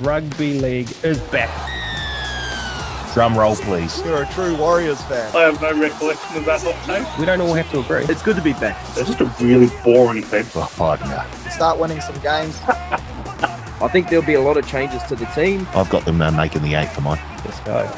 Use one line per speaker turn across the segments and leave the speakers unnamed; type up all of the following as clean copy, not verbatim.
Rugby League is back.
Drum roll, please.
You're a true Warriors fan.
I have no recollection of that hot take.
We don't all have to agree.
It's good to be back.
It's just a really boring team.
Oh, partner.
Start winning some games.
I think there'll be a lot of changes to the team.
I've got them making the 8 for mine.
Let's go.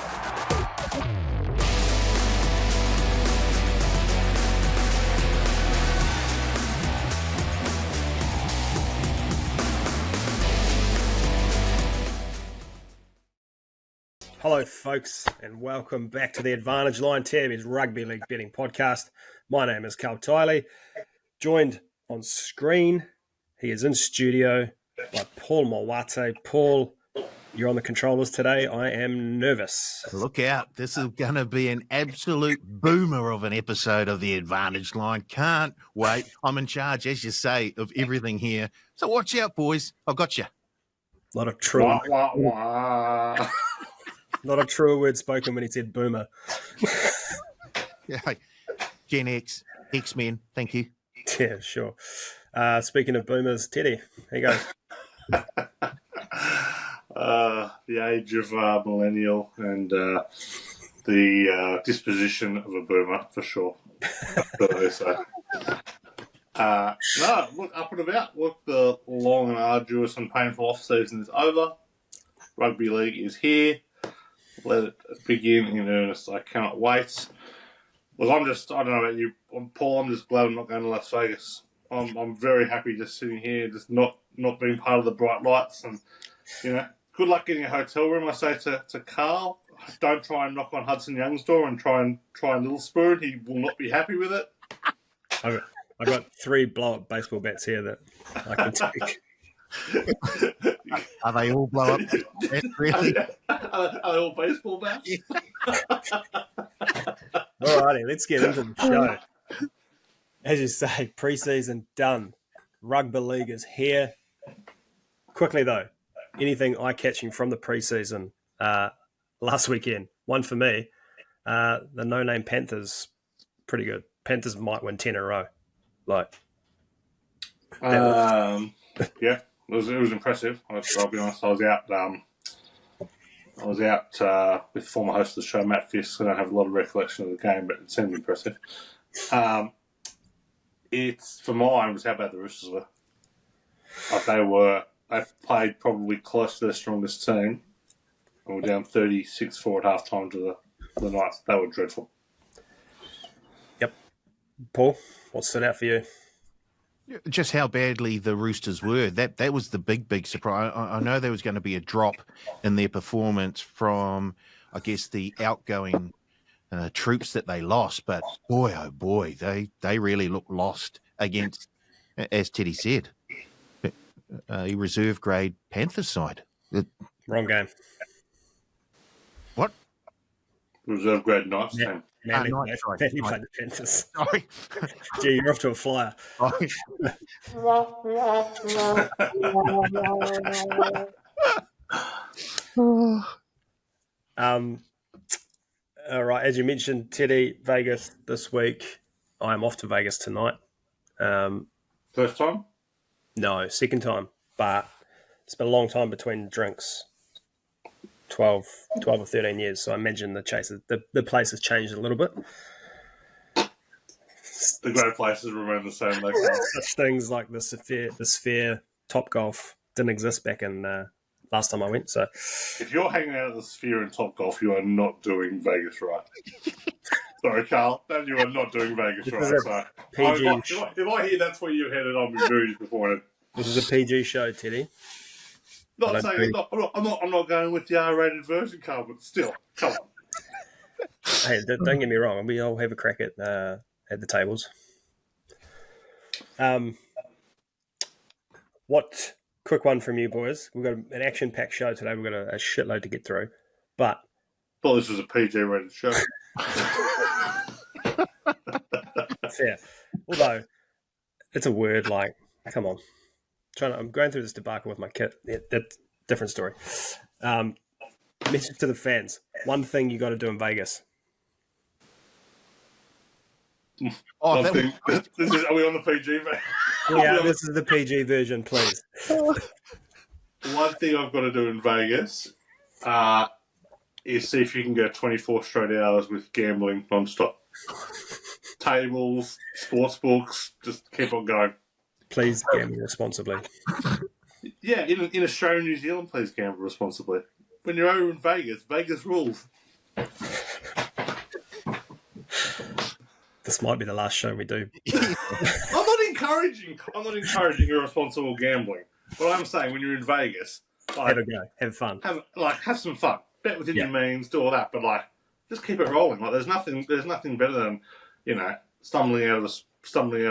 Hello, folks, and welcome back to the Advantage Line, TM's Rugby League Betting Podcast. My name is Cal Tiley, joined on screen. He is in studio by Paul Mawate. Paul, you're on the controllers today. I am nervous.
Look out. This is going to be an absolute boomer of an episode of the Advantage Line. Can't wait. I'm in charge, as you say, of everything here. So watch out, boys. I've got you.
A lot of true.
Wah, wah, wah.
Not a true word spoken when he said boomer.
Yeah. Gen X, X-Men. Thank you.
Yeah, sure. Speaking of boomers, Teddy, here you go.
The age of millennial and the disposition of a boomer, for sure. So. No, look, up and about. Look, the long and arduous and painful off-season is over. Rugby League is here. Let it begin in earnest. I cannot wait. Look, I don't know about you, Paul, I'm just glad I'm not going to Las Vegas. I'm very happy just sitting here, just not being part of the bright lights. And, good luck getting a hotel room, I say to Carl. Don't try and knock on Hudson Young's door and try and Little Spoon. He will not be happy with it.
I've got 3 blow-up baseball bats here that I can take.
Are they all blow up? Really?
Are they all baseball bats?
Alrighty, let's get into the show. As you say, preseason done. Rugby League is here. Quickly though, anything eye-catching from the preseason last weekend? One for me, the no-name Panthers, pretty good. Panthers might win 10 in a row.
Yeah. It was impressive. I'll be honest. I was out with former host of the show, Matt Fisk. I don't have a lot of recollection of the game, but it seemed impressive. It's for mine was how bad the Roosters were. They played probably close to their strongest team, and were down 36-4 at halftime to the Knights. They were dreadful.
Yep. Paul, what stood out for you?
Just how badly the Roosters were. That was the big surprise. I know there was going to be a drop in their performance from, I guess, the outgoing troops that they lost. But boy, oh boy, they really looked lost against, as Teddy said, a reserve grade Panthers side.
Wrong game.
What?
Reserve grade Knights team.
Manly
Knights,
played the Panthers.
Sorry.
Gee, you're off to a flyer. All right, as you mentioned, Teddy, Vegas this week. I'm off to Vegas tonight.
First time?
No, second time, but it's been a long time between drinks. 12 or 13 years, so I imagine the place has changed a little bit.
The great places remain the same.
Such things like the Sphere, Top Golf didn't exist back in last time I went. So,
if you're hanging out at the Sphere and Top Golf, you are not doing Vegas right. Sorry, Carl, you are not doing Vegas right. So, if I hear that's where you're headed, I'll be very disappointed.
This is a PG show, Teddy.
I'm not going with the R-rated version, Carl, but still, come on.
Hey, don't get me wrong. We all have a crack at the tables. What quick one from you boys? We've got an action-packed show today. We've got a shitload to get through, but
this is a PG-rated show.
Fair. Although it's a word like, come on. I'm going through this debacle with my kid. That's a different story. Message to the fans. One thing you got to do in Vegas.
Are we on the PG?
Yeah, this is the PG version, please.
one thing I've got to do in Vegas is see if you can go 24 straight hours with gambling non-stop. Tables, sports books, just keep on going.
Please gamble responsibly.
Yeah, in Australia and New Zealand, please gamble responsibly. When you're over in Vegas, Vegas rules.
This might be the last show we do.
I'm not encouraging irresponsible gambling. But I'm saying when you're in Vegas,
Have a go. Have fun.
Have some fun. Bet within your means, do all that, but just keep it rolling. There's nothing better than, stumbling out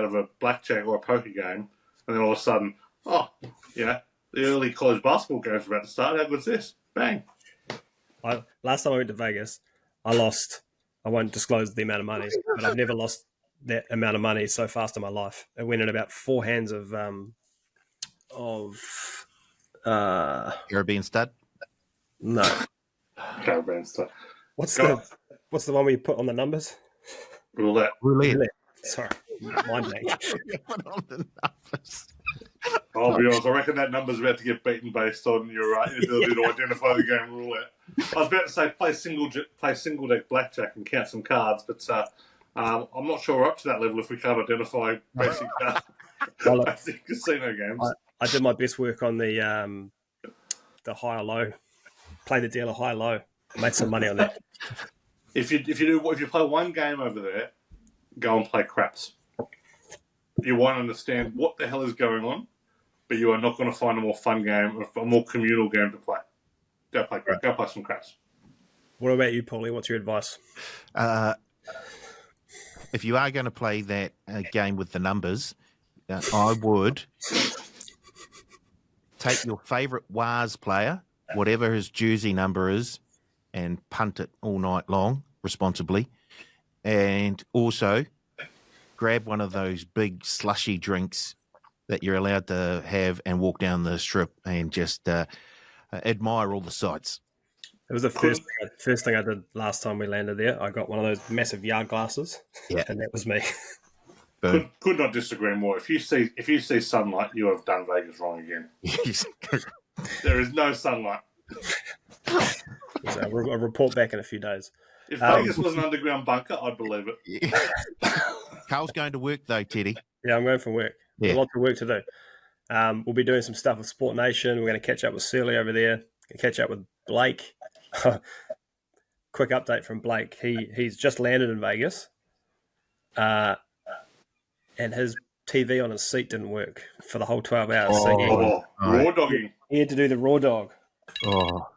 of a blackjack or a poker game, and then all of a sudden, the early college basketball game's about to start. How good's this? Bang.
Last time I went to Vegas, I lost. I won't disclose the amount of money, but I've never lost that amount of money so fast in my life. It went in about 4 hands of
Caribbean stud.
no.
Caravan stuff.
What's the one where you put on the numbers?
Roulette.
Sorry, mind blank.
Put on the numbers.
I'll be honest, I reckon that number's about to get beaten based on your inability to identify the game roulette. I was about to say play single deck blackjack and count some cards, but I'm not sure we're up to that level if we can't identify basic basic casino games.
I did my best work on the high or low. Play the dealer high low. Made some money on that.
If you play one game over there, go and play craps. You won't understand what the hell is going on, but you are not going to find a more fun game, a more communal game to play. Go play some craps.
What about you, Paulie? What's your advice?
If you are going to play that game with the numbers, I would take your favourite WARS player, whatever his jersey number is, and punt it all night long responsibly. And also grab one of those big slushy drinks that you're allowed to have and walk down the strip and just admire all the sights.
It was the first thing I did last time we landed there. I got one of those massive yard glasses, and that was me.
Could not disagree more. If you see sunlight, you have done Vegas wrong again. There is no sunlight.
So I'll report back in a few days.
If Vegas was an underground bunker, I'd believe it.
Carl's going to work though, Teddy.
Yeah, I'm going for work.
Yeah.
Lots of work to do. We'll be doing some stuff with Sport Nation. We're going to catch up with Surly over there. Catch up with Blake. Quick update from Blake. He's just landed in Vegas, and his TV on his seat didn't work for the whole 12 hours.
Raw dogging.
He had to do the raw dog.
Oh,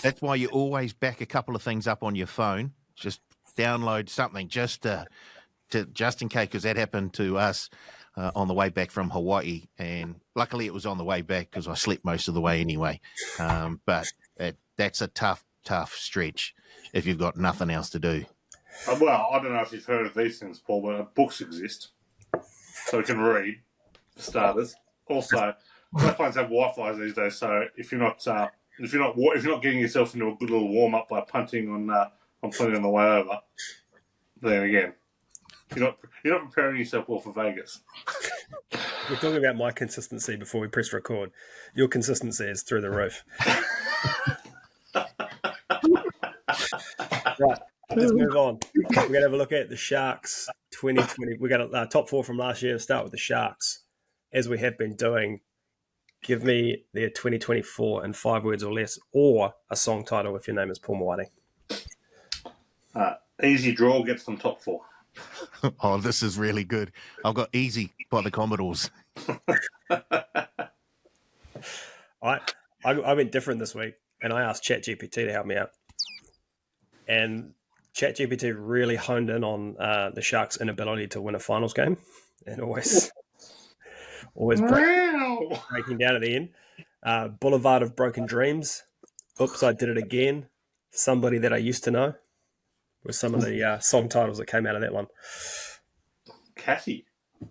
that's why you always back a couple of things up on your phone. Just download something just in case, because that happened to us on the way back from Hawaii, and luckily it was on the way back because I slept most of the way anyway. But that's a tough stretch if you've got nothing else to do.
Well, I don't know if you've heard of these things, Paul, but books exist, so we can read for starters. Also, airplanes have Wi-Fi these days, so if you're not getting yourself into a good little warm up by punting on plenty on the way over, then again, you're not preparing yourself well for Vegas.
We're talking about my consistency before we press record. Your consistency is through the roof. Right, let's move on. We're going to have a look at the Sharks 2020. We got a top 4 from last year. Start with the Sharks, as we have been doing. Give me their 2024 in 5 words or less, or a song title if your name is Paul Mawadi.
Easy draw gets them top 4.
Oh, this is really good. I've got Easy by the Commodores.
I went different this week, and I asked ChatGPT to help me out. And ChatGPT really honed in on the Sharks' inability to win a finals game, and always breaking down at the end. Boulevard of Broken Dreams. Oops, I did it again. Somebody that I used to know. With some of the song titles that came out of that one.
Catty.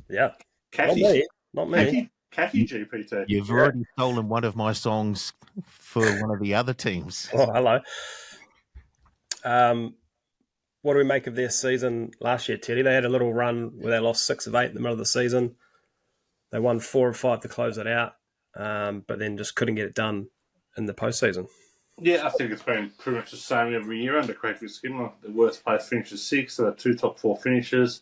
Yeah.
Catty.
Not me.
Catty GPT.
You've already stolen one of my songs for one of the other teams.
Oh, hello. What do we make of their season last year, Teddy? They had a little run where they lost 6 of 8 in the middle of the season. They won 4 of 5 to close it out. but then just couldn't get it done in the postseason.
Yeah, I think it's been pretty much the same every year under Craig Fitzgibbon. The worst place finishes 6, so the 2 top 4 finishes.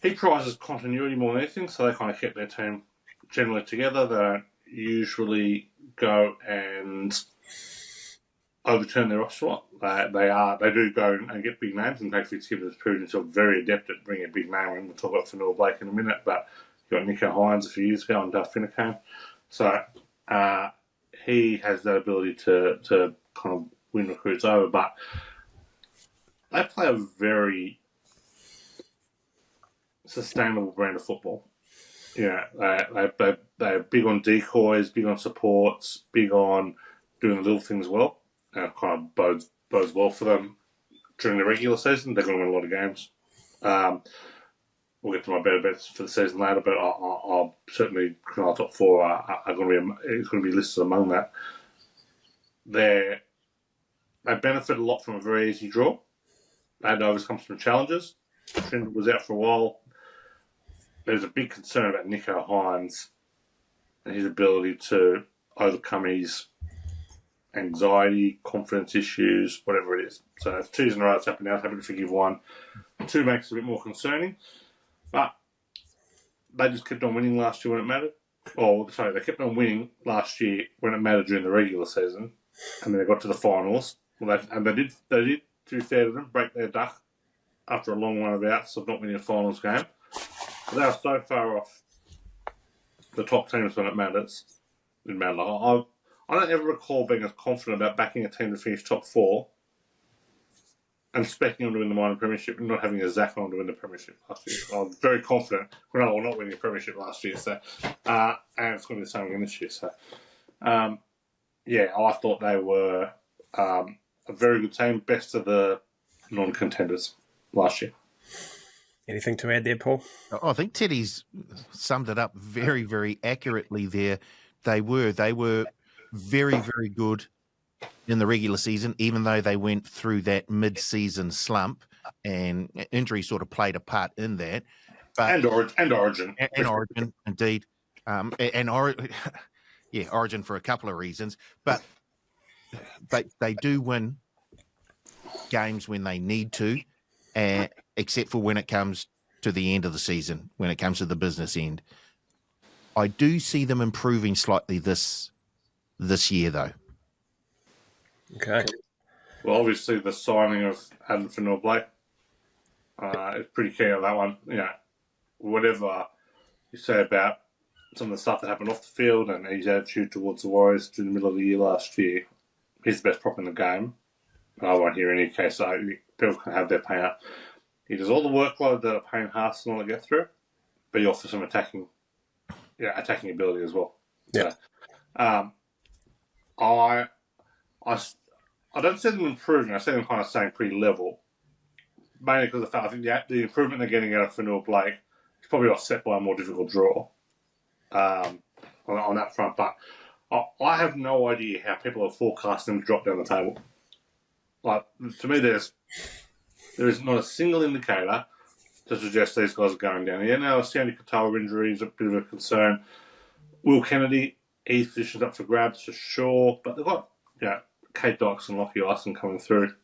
He prizes continuity more than anything, so they kind of kept their team generally together. They don't usually go and overturn their roster a lot. They do go and get big names, and Craig Fitzgibbon has proven himself very adept at bringing a big name in. We'll talk about Fanua Blake in a minute, but you got Nico Hines a few years ago and Duff Finnecane. So he has that ability to kind of win recruits over, but they play a very sustainable brand of football. Yeah, they're big on decoys, big on supports, big on doing the little things well. And it kind of bodes well for them during the regular season. They're going to win a lot of games. We'll get to my better bets for the season later, but I'll certainly our top 4 are going to be. It's going to be listed among that. They benefit a lot from a very easy draw. They had to overcome some challenges. Trent was out for a while. There's a big concern about Nico Hines and his ability to overcome his anxiety, confidence issues, whatever it is. So if 2 years in a row it's happened now, I'm happy to forgive 1. 2 makes it a bit more concerning. But they just kept on winning last year when it mattered. They kept on winning last year when it mattered during the regular season. And then they got to the finals. They did, to be fair to them, break their duck after a long run of outs of not winning a finals game. But they are so far off the top teams when it matters. It matters. I don't ever recall being as confident about backing a team to finish top 4 and expecting them to win the minor premiership and not having a Zach on to win the premiership last year. I was very confident when I was not winning the premiership last year. So, and it's going to be the same again this year. So, I thought they were a very good team, best of the non-contenders last year.
Anything to add there, Paul?
I think Teddy's summed it up very, very accurately there. They were very, very good in the regular season, even though they went through that mid-season slump, and injury sort of played a part in that. But,
and Origin.
And Origin, indeed. Origin for a couple of reasons. But they do win games when they need to, except for when it comes to the end of the season, when it comes to the business end. I do see them improving slightly this year, though.
Okay.
Well, obviously the signing of Adam Fanua Blake is pretty key on that one. Whatever you say about some of the stuff that happened off the field and his attitude towards the Warriors during the middle of the year last year, he's the best prop in the game. I won't hear any case. So people can have their pain out. He does all the workload that a Payne Haas and all that get through, but he offers some attacking ability as well.
Yeah.
So, I don't see them improving. I see them kind of staying pretty level, mainly because of the fact I think the improvement they're getting out of Fanua Blake is probably offset by a more difficult draw on that front. But I have no idea how people are forecasting them to drop down the table. Like, to me, there is not a single indicator to suggest these guys are going down. Yeah, now Sandy Katoa injury is a bit of a concern. Will Kennedy, his position's up for grabs for sure, but they've got Kate Dykes and Lockie Ison coming through.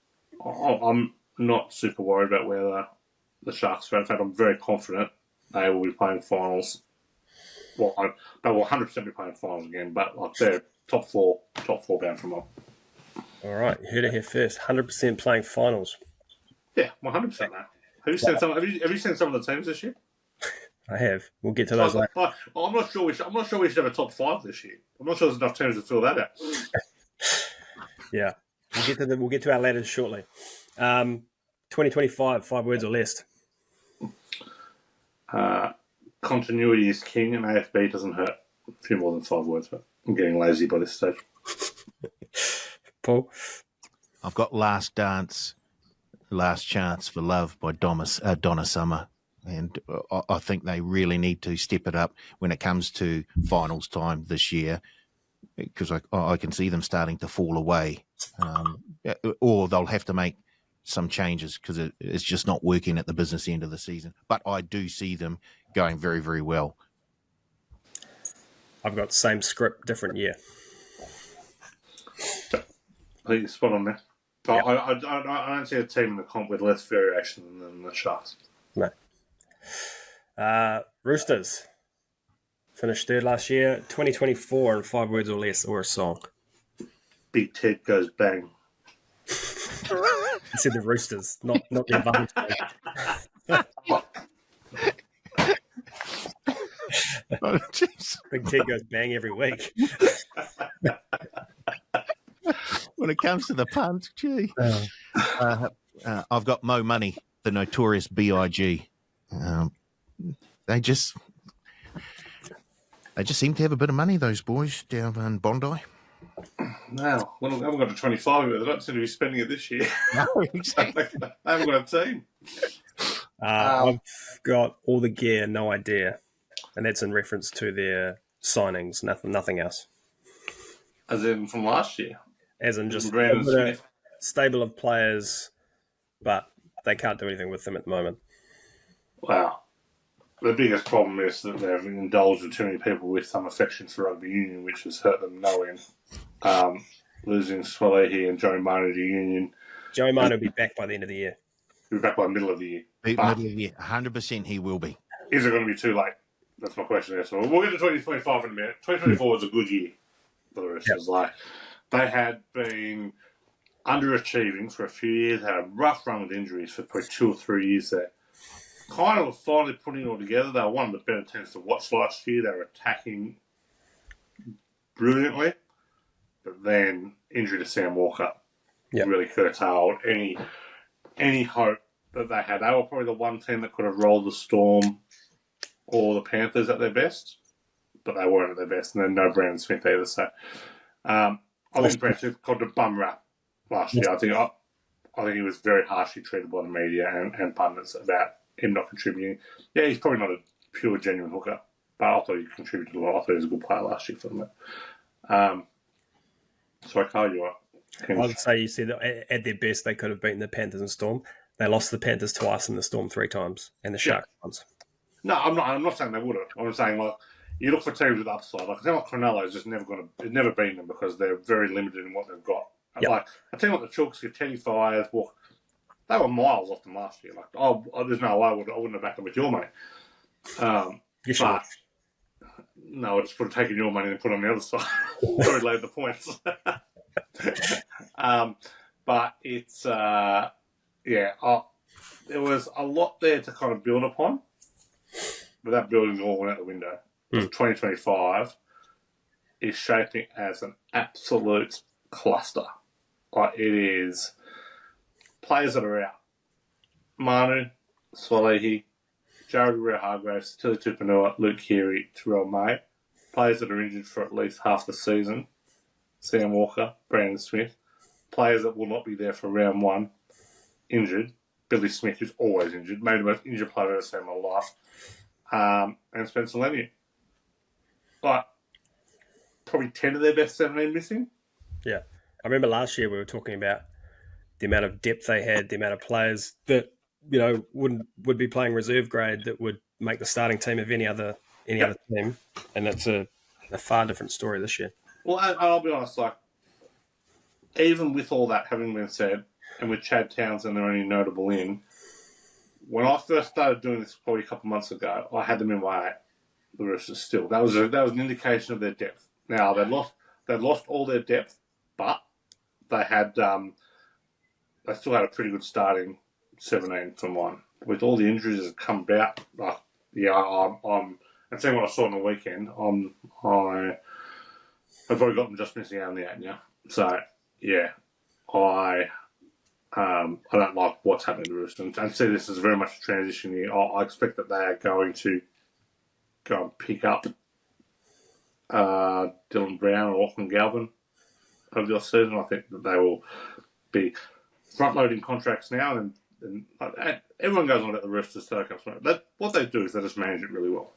I'm not super worried about where the Sharks are. In fact, I'm very confident they will be playing finals. Well, they will 100% be playing finals again, but they're top four bound from up.
All right, you heard it here first. 100% playing finals.
Yeah, 100% now. Have you seen some of the teams this year?
I have. We'll get to those later.
I'm not sure we should have a top 5 this year. I'm not sure there's enough teams to fill that out.
Yeah, we'll get to our ladders shortly. 2025, 5 words or less.
Continuity is king, and AFB doesn't hurt. A few more than 5 words, but I'm getting lazy by this stage.
Paul?
I've got Last Dance, Last Chance for Love by Donna Summer. And I think they really need to step it up when it comes to finals time this year, because I can see them starting to fall away. Or they'll have to make some changes because it's just not working at the business end of the season. But I do see them going very, very well.
I've got same script, different year.
I think you're spot on there. But I don't see a team in the comp with less variation than the Sharks.
No. Roosters finished third last year. 2024 in 5 words or less, or a song.
Big Ted goes bang.
I said the Roosters, not the advantage.
Oh, jeez.
Big Ted goes bang every week.
When it comes to the punt, gee. I've got Mo Money, the notorious B.I.G. They just seem to have a bit of money, those boys down in Bondi.
No, well, I haven't got to 25 yet. They don't seem to be spending it this year.
No, exactly.
They haven't got a team.
I've got all the gear, no idea. And that's in reference to their signings, nothing else.
As in from last year.
As in just
Brandon
a
Smith.
stable of players, but they can't do anything with them at the moment.
Wow. The biggest problem is that they've indulged in too many people with some affection for rugby union, which has hurt them no end. Losing Swalehi and Joey Manu to union.
Joey Manu will be back by the end of the year.
He'll be back by the middle of the year.
Middle of the year, 100% he will be.
Is it going to be too late? That's my question there. So we'll get to 2025 in a minute. 2024 was a good year for the Roosters. Like, they had been underachieving for a few years, had a rough run with injuries for probably 2 or 3 years there. Kind of finally putting it all together. They were one of the better teams to watch last year. They were attacking brilliantly. But then injury to Sam Walker really curtailed any hope that they had. They were probably the one team that could have rolled the Storm or the Panthers at their best, but they weren't at their best. And then no Brandon Smith either. So I think Brandon Smith called a bum rap last year. I think he was very harshly treated by the media and pundits about him not contributing. Yeah, he's probably not a pure, genuine hooker, but I thought he contributed a lot. I thought he was a good player last year for them. So I call you up.
I would say you said that at their best they could have beaten the Panthers and Storm. They lost the Panthers twice and the Storm 3 times, and the Sharks once.
No, I'm not saying they would have. I'm saying like you look for teams with upside. Like a team like Cronulla is just never beaten them because they're very limited in what they've got. Yep. Like a team like the Chooks, your Teddy Fires, they were miles off them last year. Like, there's no way I wouldn't have backed them with your money.
Yes,
but no, I just would have taken your money and put it on the other side. Sorry, laid the points. But it's there was a lot there to kind of build upon, but that building all went out the window. 2025 is shaping as an absolute cluster. Like it is players that are out. Manu, Swalehi, Jared Guerrero-Hargraves, Tilly Tupanua, Luke Keary, Terrell May. Players that are injured for at least half the season. Sam Walker, Brandon Smith. Players that will not be there for round 1, injured. Billy Smith, who's always injured. Maybe the most injured player I've ever seen in my life. And Spencer Leniu. But probably 10 of their best 17 missing.
Yeah. I remember last year we were talking about the amount of depth they had, the amount of players that, would be playing reserve grade that would make the starting team of any other team. And it's a far different story this year.
Well, I'll be honest, like, even with all that having been said, and with Chad Townsend, they're only notable in, when I first started doing this probably a couple of months ago, I had them in my 8, the Roosters still. That was an indication of their depth. Now, they'd lost all their depth, but they had they still had a pretty good starting 17 from 1. With all the injuries that come about, I'm and seeing what I saw on the weekend, I've probably got them just missing out on the 8 now. So, yeah, I don't like what's happening to Roosters. And see this is very much a transition year. I expect that they are going to go and pick up Dylan Brown or Auckland Galvin over the off-season. I think that they will be front-loading contracts now, and everyone goes on about the Roosters Star Cup. What they do is they just manage it really well.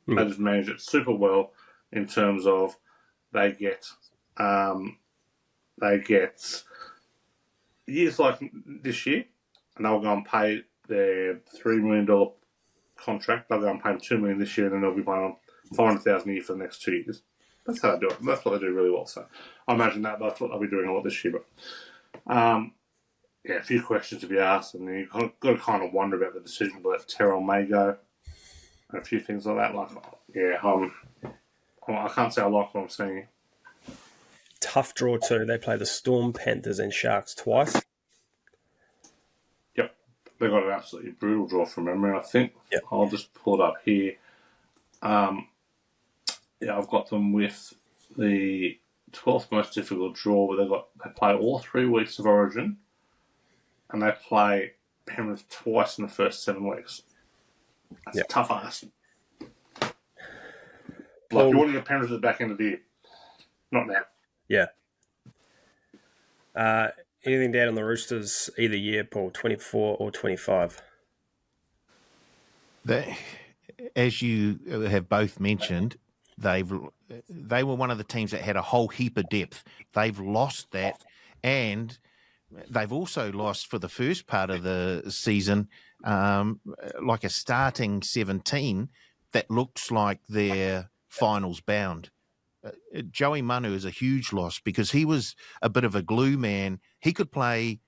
They just manage it super well in terms of they get years like this year, and they'll go and pay their $3 million contract. They'll go and pay them $2 million this year, and then they'll be paying $500,000 a year for the next 2 years. That's how they do it. That's what they do really well. So I imagine that's what they'll be doing a lot this year. But a few questions to be asked, and you've got to kind of wonder about the decision to let Terrell May go, and a few things like that. I can't say I like what I'm seeing.
Tough draw too. They play the Storm, Panthers, and Sharks twice.
Yep, they got an absolutely brutal draw from memory. I think.
Yep.
I'll just pull it up here. I've got them with the 12th most difficult draw, where they play all 3 weeks of Origin, and they play Penrith twice in the first 7 weeks. That's a tough ass. Like, you want to get Penrith at the back end of the year. Not now.
Yeah. Anything down on the Roosters either year, Paul, 24 or 25?
As you have both mentioned, they were one of the teams that had a whole heap of depth. They've lost that, and they've also lost for the first part of the season, like a starting 17 that looks like they're finals bound. Joey Manu is a huge loss because he was a bit of a glue man. He could play,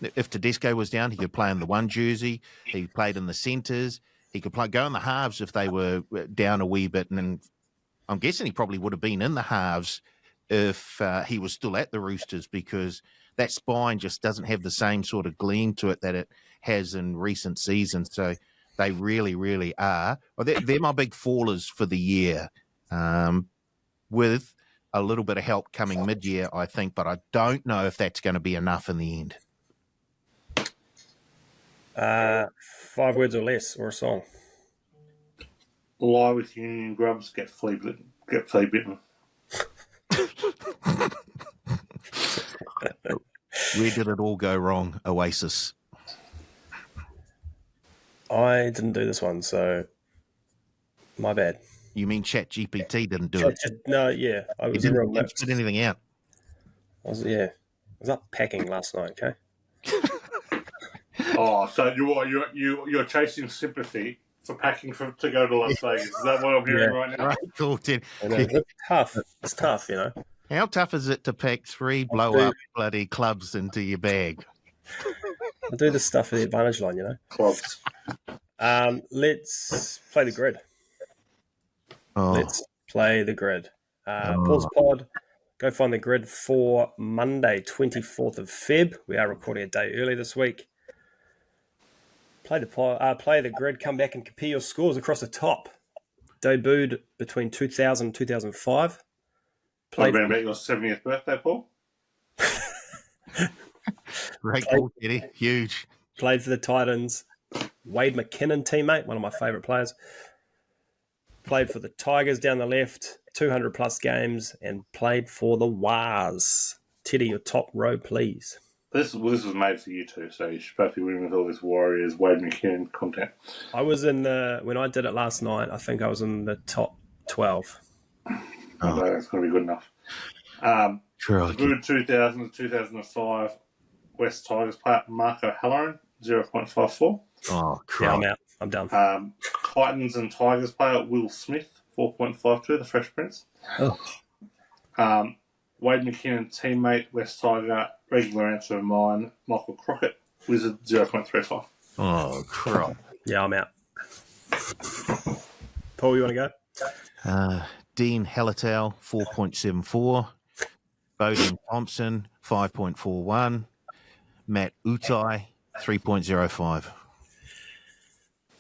if Tedesco was down, he could play in the 1 jersey. He played in the centres. He could go in the halves if they were down a wee bit. And I'm guessing he probably would have been in the halves if he was still at the Roosters, because that spine just doesn't have the same sort of gleam to it that it has in recent seasons. So they really, really are. Well, they're my big fallers for the year, with a little bit of help coming mid-year, I think, but I don't know if that's going to be enough in the end.
5 words or less, or a song?
Lie with Union Grubs, get flea bitten.
Where did it all go wrong, Oasis?
I didn't do this one, so my bad.
You mean ChatGPT didn't do it?
No, yeah. I
He
was
didn't
real mixed.
put anything out.
I was up packing last night, okay?
Oh, so you're chasing sympathy for packing to go to Las Vegas. Is that what I'm hearing right now?
Right, cool, Ted.
It's tough. It's tough, you know.
How tough is it to pack 3 blow-up bloody clubs into your bag?
I do this stuff for the advantage line, you know.
Clubs.
Let's play the grid.
Oh,
Let's play the grid. Paul's Pod. Go find the grid for Monday, 24th of Feb. We are recording a day early this week. Play the grid. Come back and compare your scores across the top. Debuted between 2000 and 2005.
Played about your 70th birthday, Paul.
great call, Eddie. Huge.
Played for the Titans. Wade McKinnon, teammate, one of my favourite players. Played for the Tigers down the left, 200-plus games, and played for the Wars. Teddy, your top row, please.
This was made for you two, so you should both be winning with all this Warriors, Wade McKinnon content.
I was when I did it last night, I think I was in the top 12.
Oh, that's going to be good enough. Good 2000 to 2005 West Tigers player Marco Halloran, 0.54.
Oh, crap.
Yeah, I'm out. I'm done.
Titans and Tigers player Will Smith, 4.52, the Fresh Prince.
Oh.
Wade McKinnon, teammate, West Tiger, regular answer of mine, Michael Crockett, Wizard, 0.35.
Oh, crap.
Yeah, I'm out. Paul, you want to go?
Dean Hallertau, 4.74. Bowden Thompson, 5.41. Matt Utai, 3.05.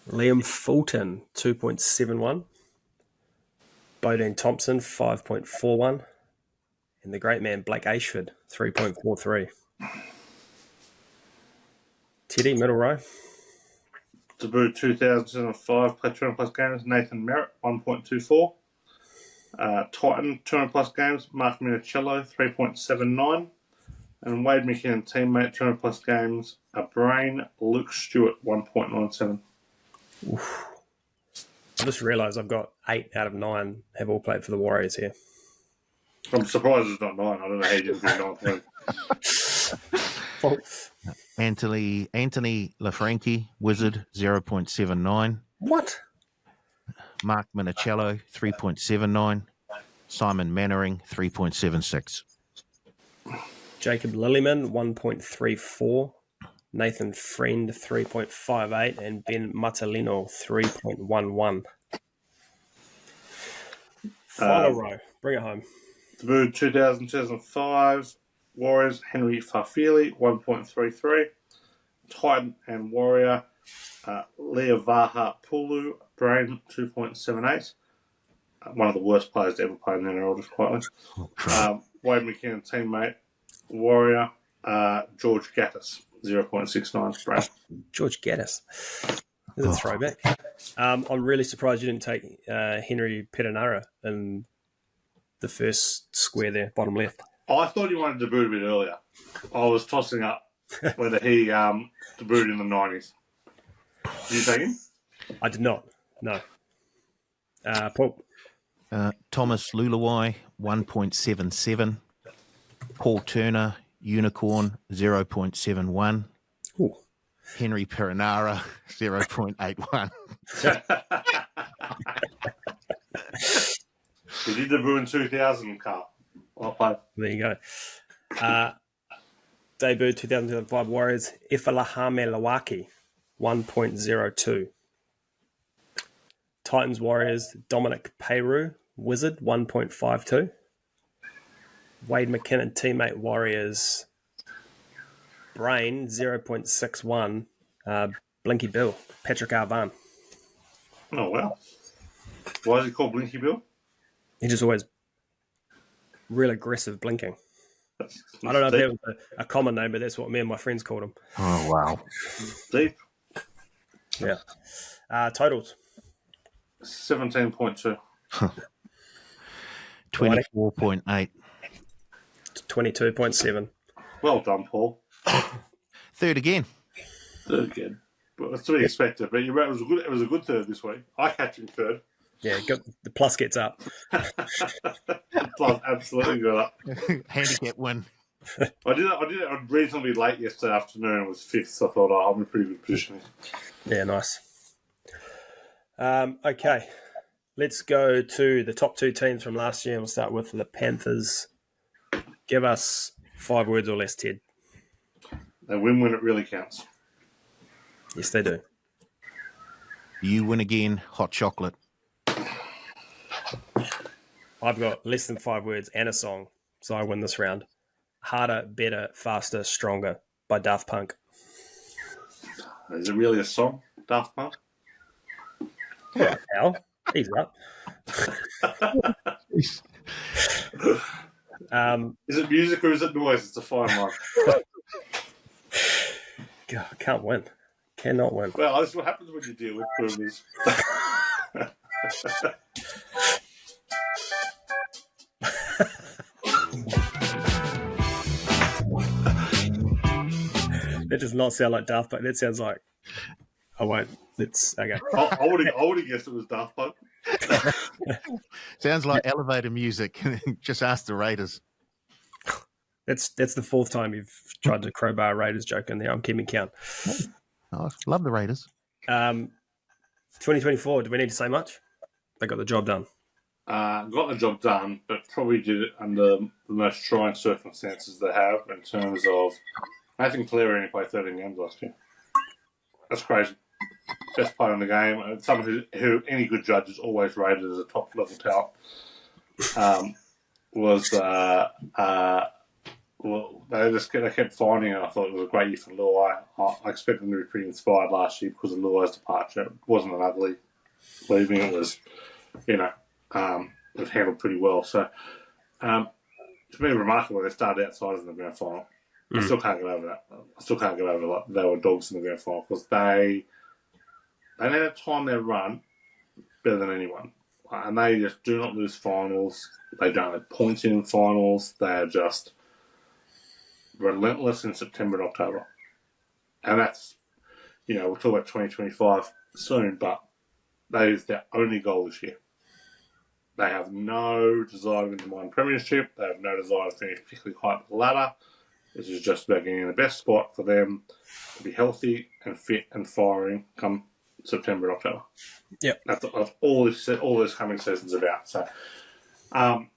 Liam Fulton, 2.71. Bowden Thompson, 5.41. And the great man, Blake Ashford, 3.43. Teddy, middle row.
Debut 2005, played 200-plus games, Nathan Merritt, 1.24. Titan, 200-plus games, Mark Minicello, 3.79. And Wade McKinnon, teammate, 200-plus games, a brain, Luke Stewart, 1.97.
Oof. I just realised I've got 8 out of 9 have all played for the Warriors here.
I'm surprised it's not 9. I don't know how you didn't do 9.
Anthony LaFranchi, Wizard, 0.79.
What?
Mark Minicello, 3.79. Simon Mannering, 3.76.
Jacob Lillyman, 1.34. Nathan Friend, 3.58. And Ben Matalino, 3.11. Final row. Bring it home.
Debuted 2005. Warriors, Henry Fafili, 1.33. Titan and Warrior, Leavaha Pulu, Brain, 2.78. One of the worst players to ever play in the NRL, just quietly. Wade McKinnon, teammate, Warrior, George Gattis, 0.69. Brain.
George Gaddis. This is a throwback. I'm really surprised you didn't take Henry Perenara in the first square there, bottom left.
I thought he wanted to debut a bit earlier. I was tossing up whether he debuted in the 90s. Did you take him?
I did not. No. Paul.
Thomas Lulawai, 1.77. Paul Turner, Unicorn, 0.71.
Ooh.
Henry Perenara, 0.81.
He did debut in 2000, Carl. Well played.
There you go. Debut 2005 Warriors, Ifalahame Lawaki, 1.02. Titans Warriors, Dominic Peyru, Wizard, 1.52. Wade McKinnon, teammate Warriors, Brain, 0.61. Blinky Bill, Patrick Arvan.
Oh, wow. Why is he called Blinky Bill?
He just always real aggressive blinking.
That's
I don't know
deep.
if that was a common name, but that's what me and my friends called him.
Oh, wow.
Deep.
Yeah. Totals.
17.2.
24.8.
22.7.
Well done, Paul.
Third again.
Third again. But that's to be expected. But you're right, it was a good third this week. I catch him third.
Yeah, the plus gets up.
Plus, absolutely got up.
Handicap win.
I did it reasonably late yesterday afternoon. It was fifth, so I thought, I'm in a pretty good position.
Yeah, nice. Okay, let's go to the top two teams from last year. We'll start with the Panthers. Give us 5 words or less, Ted.
They win when it really counts.
Yes, they do.
You win again, hot chocolate.
I've got less than 5 words and a song, so I win this round. Harder, Better, Faster, Stronger by Daft Punk.
Is it really a song, Daft Punk?
Al, he's up.
Is it music or is it noise? It's a fine line.
God, can't win. Cannot win.
Well, that's what happens when you deal with boomers.
That does not sound like Daft Punk. That sounds like... I won't. Let's... Okay.
I would have guessed it was Daft Punk.
Sounds like elevator music. Just ask the Raiders.
That's the 4th time you've tried to crowbar a Raiders joke in there. I'm keeping count.
Oh, love the Raiders.
2024, do we need to say much? They got the job done.
Got the job done, but probably did it under the most trying circumstances they have in terms of Nathan Cleary only played 13 games last year. That's crazy. Best player in the game. Someone who any good judge is always rated as a top level talent. Well, they kept finding it. I thought it was a great year for Luai. I expected them to be pretty inspired last year because of Luai's departure. It wasn't an ugly leaving. It was, it was handled pretty well. So, it's been remarkable. They started outsiders in the grand final. I still can't get over that. I still can't get over they were dogs in the grand final because they know that time they run better than anyone. And they just do not lose finals. They don't have points in finals. They are just relentless in September and October. And that's, we'll talk about 2025 soon, but that is their only goal this year. They have no desire to win the one premiership. They have no desire to finish particularly high up the ladder. This is just about getting in the best spot for them to be healthy and fit and firing come September and October.
Yep.
That's all this coming season's about. So, last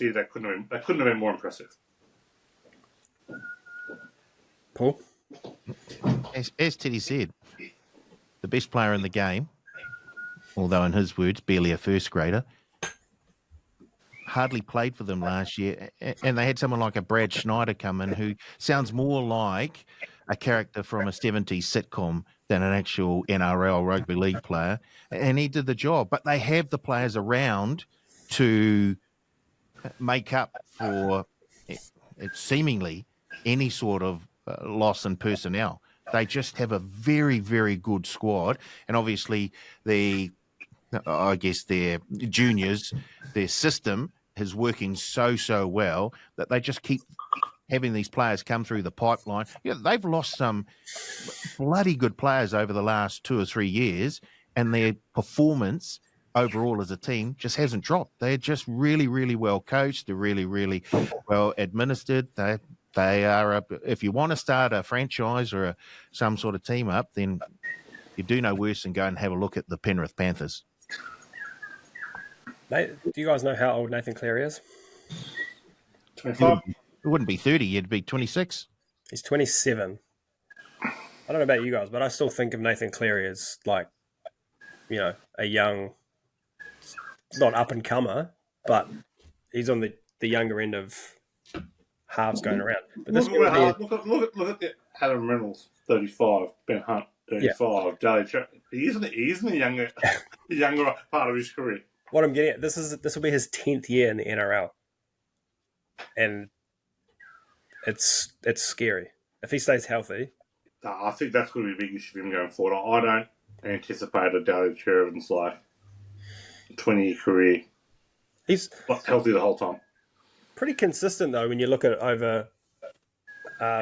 year they couldn't have been more impressive.
Paul?
As Teddy said, the best player in the game, although in his words, barely a first grader, hardly played for them last year. And they had someone like a Brad Schneider come in who sounds more like a character from a 70s sitcom than an actual NRL rugby league player. And he did the job. But they have the players around to make up for seemingly any sort of loss in personnel. They just have a very, very good squad. And obviously, their juniors, their system is working so well that they just keep having these players come through the pipeline. They've lost some bloody good players over the last 2 or 3 years, and their performance overall as a team just hasn't dropped. They're just really, really well coached. They're really, really well administered. They are, if you want to start a franchise or some sort of team up, then you do no worse than go and have a look at the Penrith Panthers.
Mate, do you guys know how old Nathan Cleary is?
25.
It wouldn't be 30, it'd be 26.
He's 27. I don't know about you guys, but I still think of Nathan Cleary as like, a young, not up-and-comer, but he's on the younger end of halves going around. But this
look at Adam Reynolds, 35, Ben Hunt, 35, Daly Cherry. He's in the younger part of his career.
What I'm getting at, this will be his 10th year in the NRL. And it's scary. If he stays healthy.
I think that's going to be a big issue for him going forward. I don't anticipate a Daly Cherry's 20-year career.
He's
healthy the whole time.
Pretty consistent, though, when you look at it over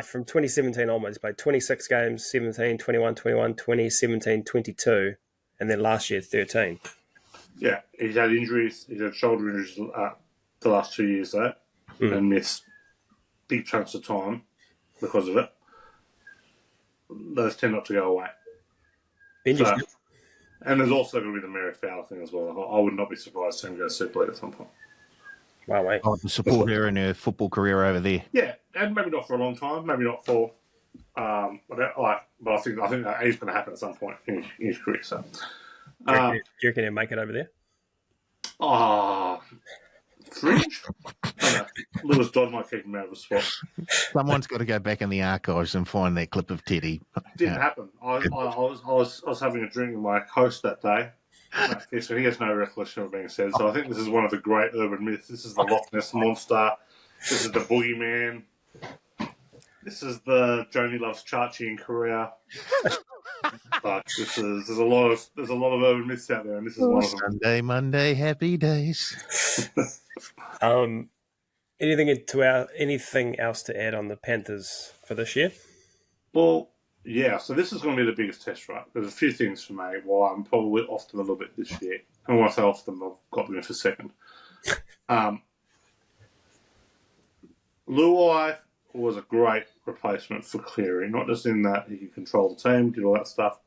from 2017 onwards. He played 26 games, 17, 21, 21, 20, 17, 22, and then last year, 13.
Yeah, he's had injuries. He's had shoulder injuries the last 2 years, though, and missed big chunks of time because of it. Those tend not to go away.
So,
and there's also going to be the Mary Fowler thing as well. I would not be surprised to see him go Super League at some point.
Wow, mate.
I would support her in her football career over there.
Yeah, and maybe not for a long time. Maybe not for... but I think that is going to happen at some point in his career. So,
do you reckon he'll make it over there?
Fringe? Lewis Dodd might kick him out of the spot.
Someone's got to go back in the archives and find that clip of Teddy.
Didn't happen. I was having a drink with my host that day. So he has no recollection of it being said. So I think this is one of the great urban myths. This is the Loch Ness Monster. This is the Boogeyman. This is the Joni Loves Chachi in Korea. But there's a lot of urban myths out there, and this is one of them.
Sunday, Monday, happy days.
Anything else to add on the Panthers for this year?
Well, yeah. So this is going to be the biggest test, right? There's a few things for me why I'm probably off them a little bit this year. And when I say off them, I've got them in for second. Luai was a great replacement for Cleary, not just in that he could control the team, did all that stuff,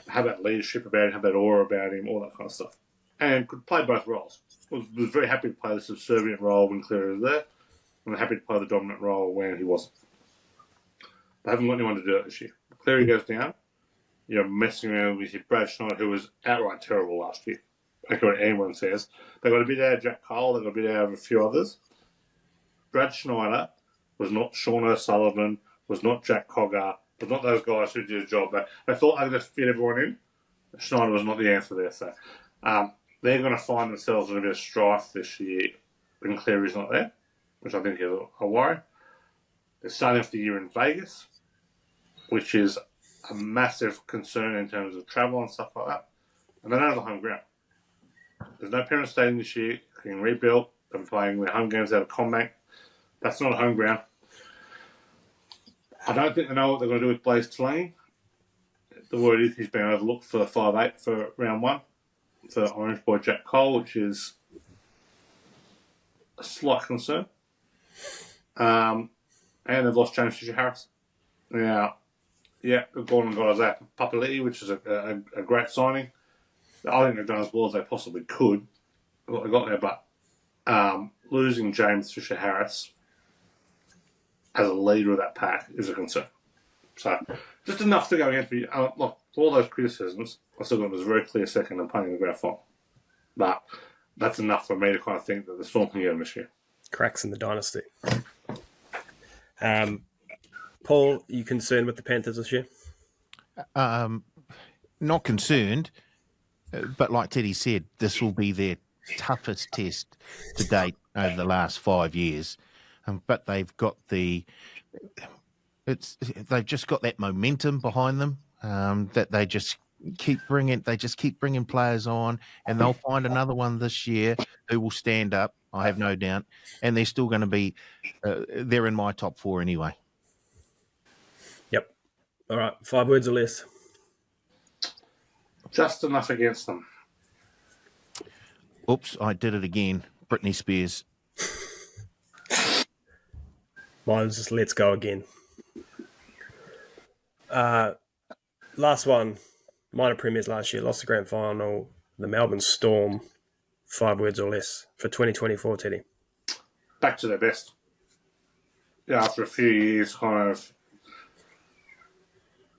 have that leadership about him, have that aura about him, all that kind of stuff, and could play both roles. Was very happy to play the subservient role when Cleary was there, and happy to play the dominant role when he wasn't. They haven't got anyone to do it this year. Cleary goes down, you're messing around with your Brad Schneider, who was outright terrible last year. I don't care what anyone says. They got a bit out of Jack Cole, they got a bit out of a few others. Brad Schneider was not Sean O'Sullivan, was not Jack Cogger, was not those guys who did a job. They thought they could just fit everyone in. Schneider was not the answer there. So they're going to find themselves in a bit of strife this year when Cleary's not there, which I think is a worry. They're starting off the year in Vegas, which is a massive concern in terms of travel and stuff like that. And they don't have the home ground. There's no Penrith Stadium this year. They can rebuild. They've been playing their home games out of Combank. That's not a home ground. I don't think they know what they're going to do with Blaze Tulane. The word is he's been overlooked for 5'8" for round one for Orange Boy Jack Cole, which is a slight concern. And they've lost James Fisher-Harris. Now, Yeah, they've gone and got Isaiah Papali'i, which is a great signing. I think they've done as well as they possibly could. What they got there, but losing James Fisher-Harris as a leader of that pack is a concern. So, just enough to go against me. Look, for all those criticisms, I still got them as a very clear second and playing in the grand final. But that's enough for me to kind of think that the Storm can get them this year.
Cracks in the dynasty. Paul, are you concerned with the Panthers this year?
Not concerned, but like Teddy said, this will be their toughest test to date over the last 5 years. But they've got they've just got that momentum behind them that they just keep bringing players on, and they'll find another one this year who will stand up. I have no doubt, and they're still going to be. They're in my top 4 anyway.
Yep. All right. 5 words or less.
Just enough against them.
Oops, I did it again. Britney Spears.
Mine's just let's go again. Last one. Minor premiers last year. Lost the grand final. The Melbourne Storm. 5 words or less for 2024, Teddy.
Back to their best. Yeah, after a few years, kind of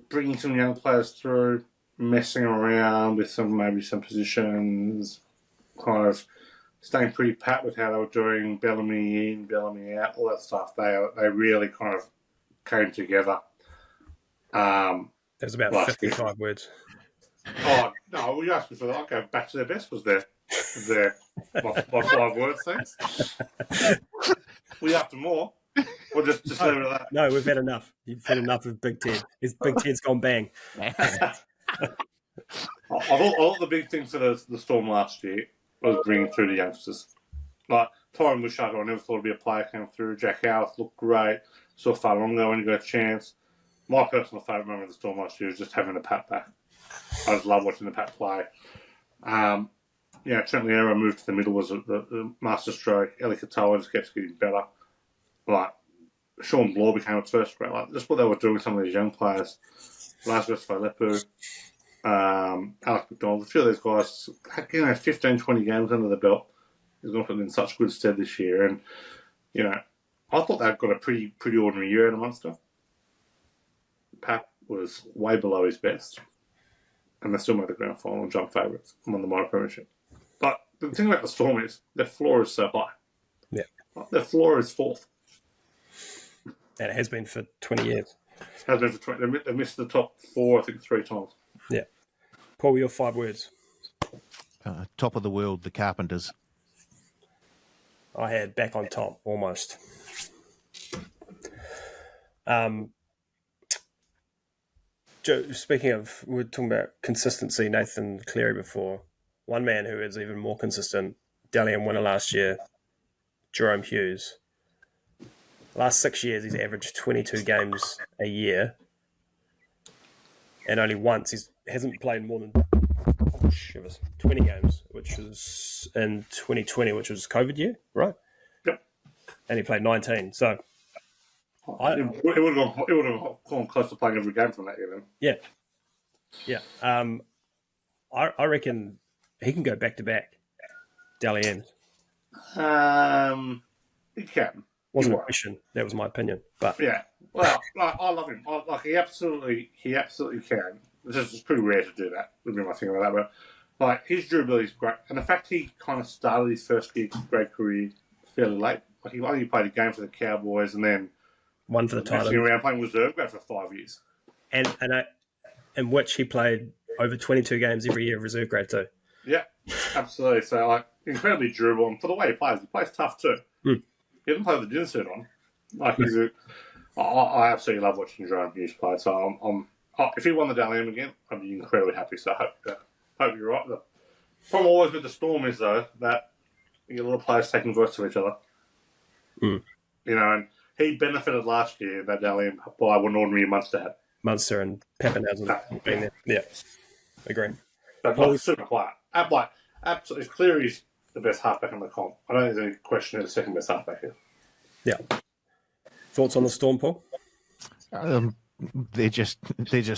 bringing some young players through, messing around with maybe some positions, kind of staying pretty pat with how they were doing, Bellamy in, Bellamy out, all that stuff. They really kind of came together.
There's about 55 words.
Oh, no, you asked me for that. I'll go back to their best was my 5 words, thanks. We up to more. We'll just leave it at that.
No, we've had enough. You've had enough of Big Ted. Big Ted's gone bang.
I thought the big thing for the Storm last year was bringing through the youngsters. Like, Tyron Wishart, I never thought it'd be a player came through. Jack Howarth looked great. Saw far longer when he got a chance. My personal favourite moment of the Storm last year was just having the Pat back. I just love watching the Pat play. Trent Liero moved to the middle was the master stroke. Eli Katoa just kept getting better. Like, Sean Bloor became its first great. Like, just what they were doing with some of these young players. Lazarus Falepu, Alex McDonald, a few of these guys, 15, 20 games under the belt. He's going to put them in such good stead this year. And, I thought they'd got a pretty ordinary year out of Munster. Pat was way below his best. And they still made the grand final and jump favourites and won the minor premiership. But the thing about the Storm is their floor is so high.
Yeah.
Their floor is 4th.
And it has been for 20 years.
Has been for 20. They missed the top 4, I think, 3 times.
Yeah. Paul, your 5 words.
Top of the world, the Carpenters.
I had back on top, almost. Joe, speaking of, we were talking about consistency, Nathan Cleary before. One man who is even more consistent, Dalian winner last year, Jerome Hughes. Last 6 years, he's averaged 22 games a year. And only once, he hasn't played more than 20 games, which was in 2020, which was COVID year, right?
Yep.
And he played 19. So
It would have gone close to playing every game from that year then.
Yeah. I reckon he can go back to back. Dalian.
He can.
Wasn't a question. That was my opinion. But
Yeah. Well, I love him. He absolutely can. It's pretty rare to do that. Would be my thing about that. But his durability is great, and the fact he kind of started his first great career fairly late. Like he only played a game for the Cowboys, and then
one for the title,
around playing reserve grade for 5 years,
and in which he played over 22 games every year of reserve grade too.
Yeah, absolutely. So incredibly durable, and for the way he plays tough too. He didn't play with the dinner suit on. I absolutely love watching Jerome Hughes play. So if he won the Dalian again, I'd be incredibly happy. So I hope you're right. The problem always with the Storm is though that you get a lot of players taking votes to each other. And he benefited last year that Dalian by what an ordinary Munster had.
Munster and Pepin hasn't been there. Yeah, agree.
But super player. Absolutely, Cleary's the best halfback in the comp. I don't think there's any question who the second best halfback is.
Yeah. Thoughts on the Storm, Paul?
they're just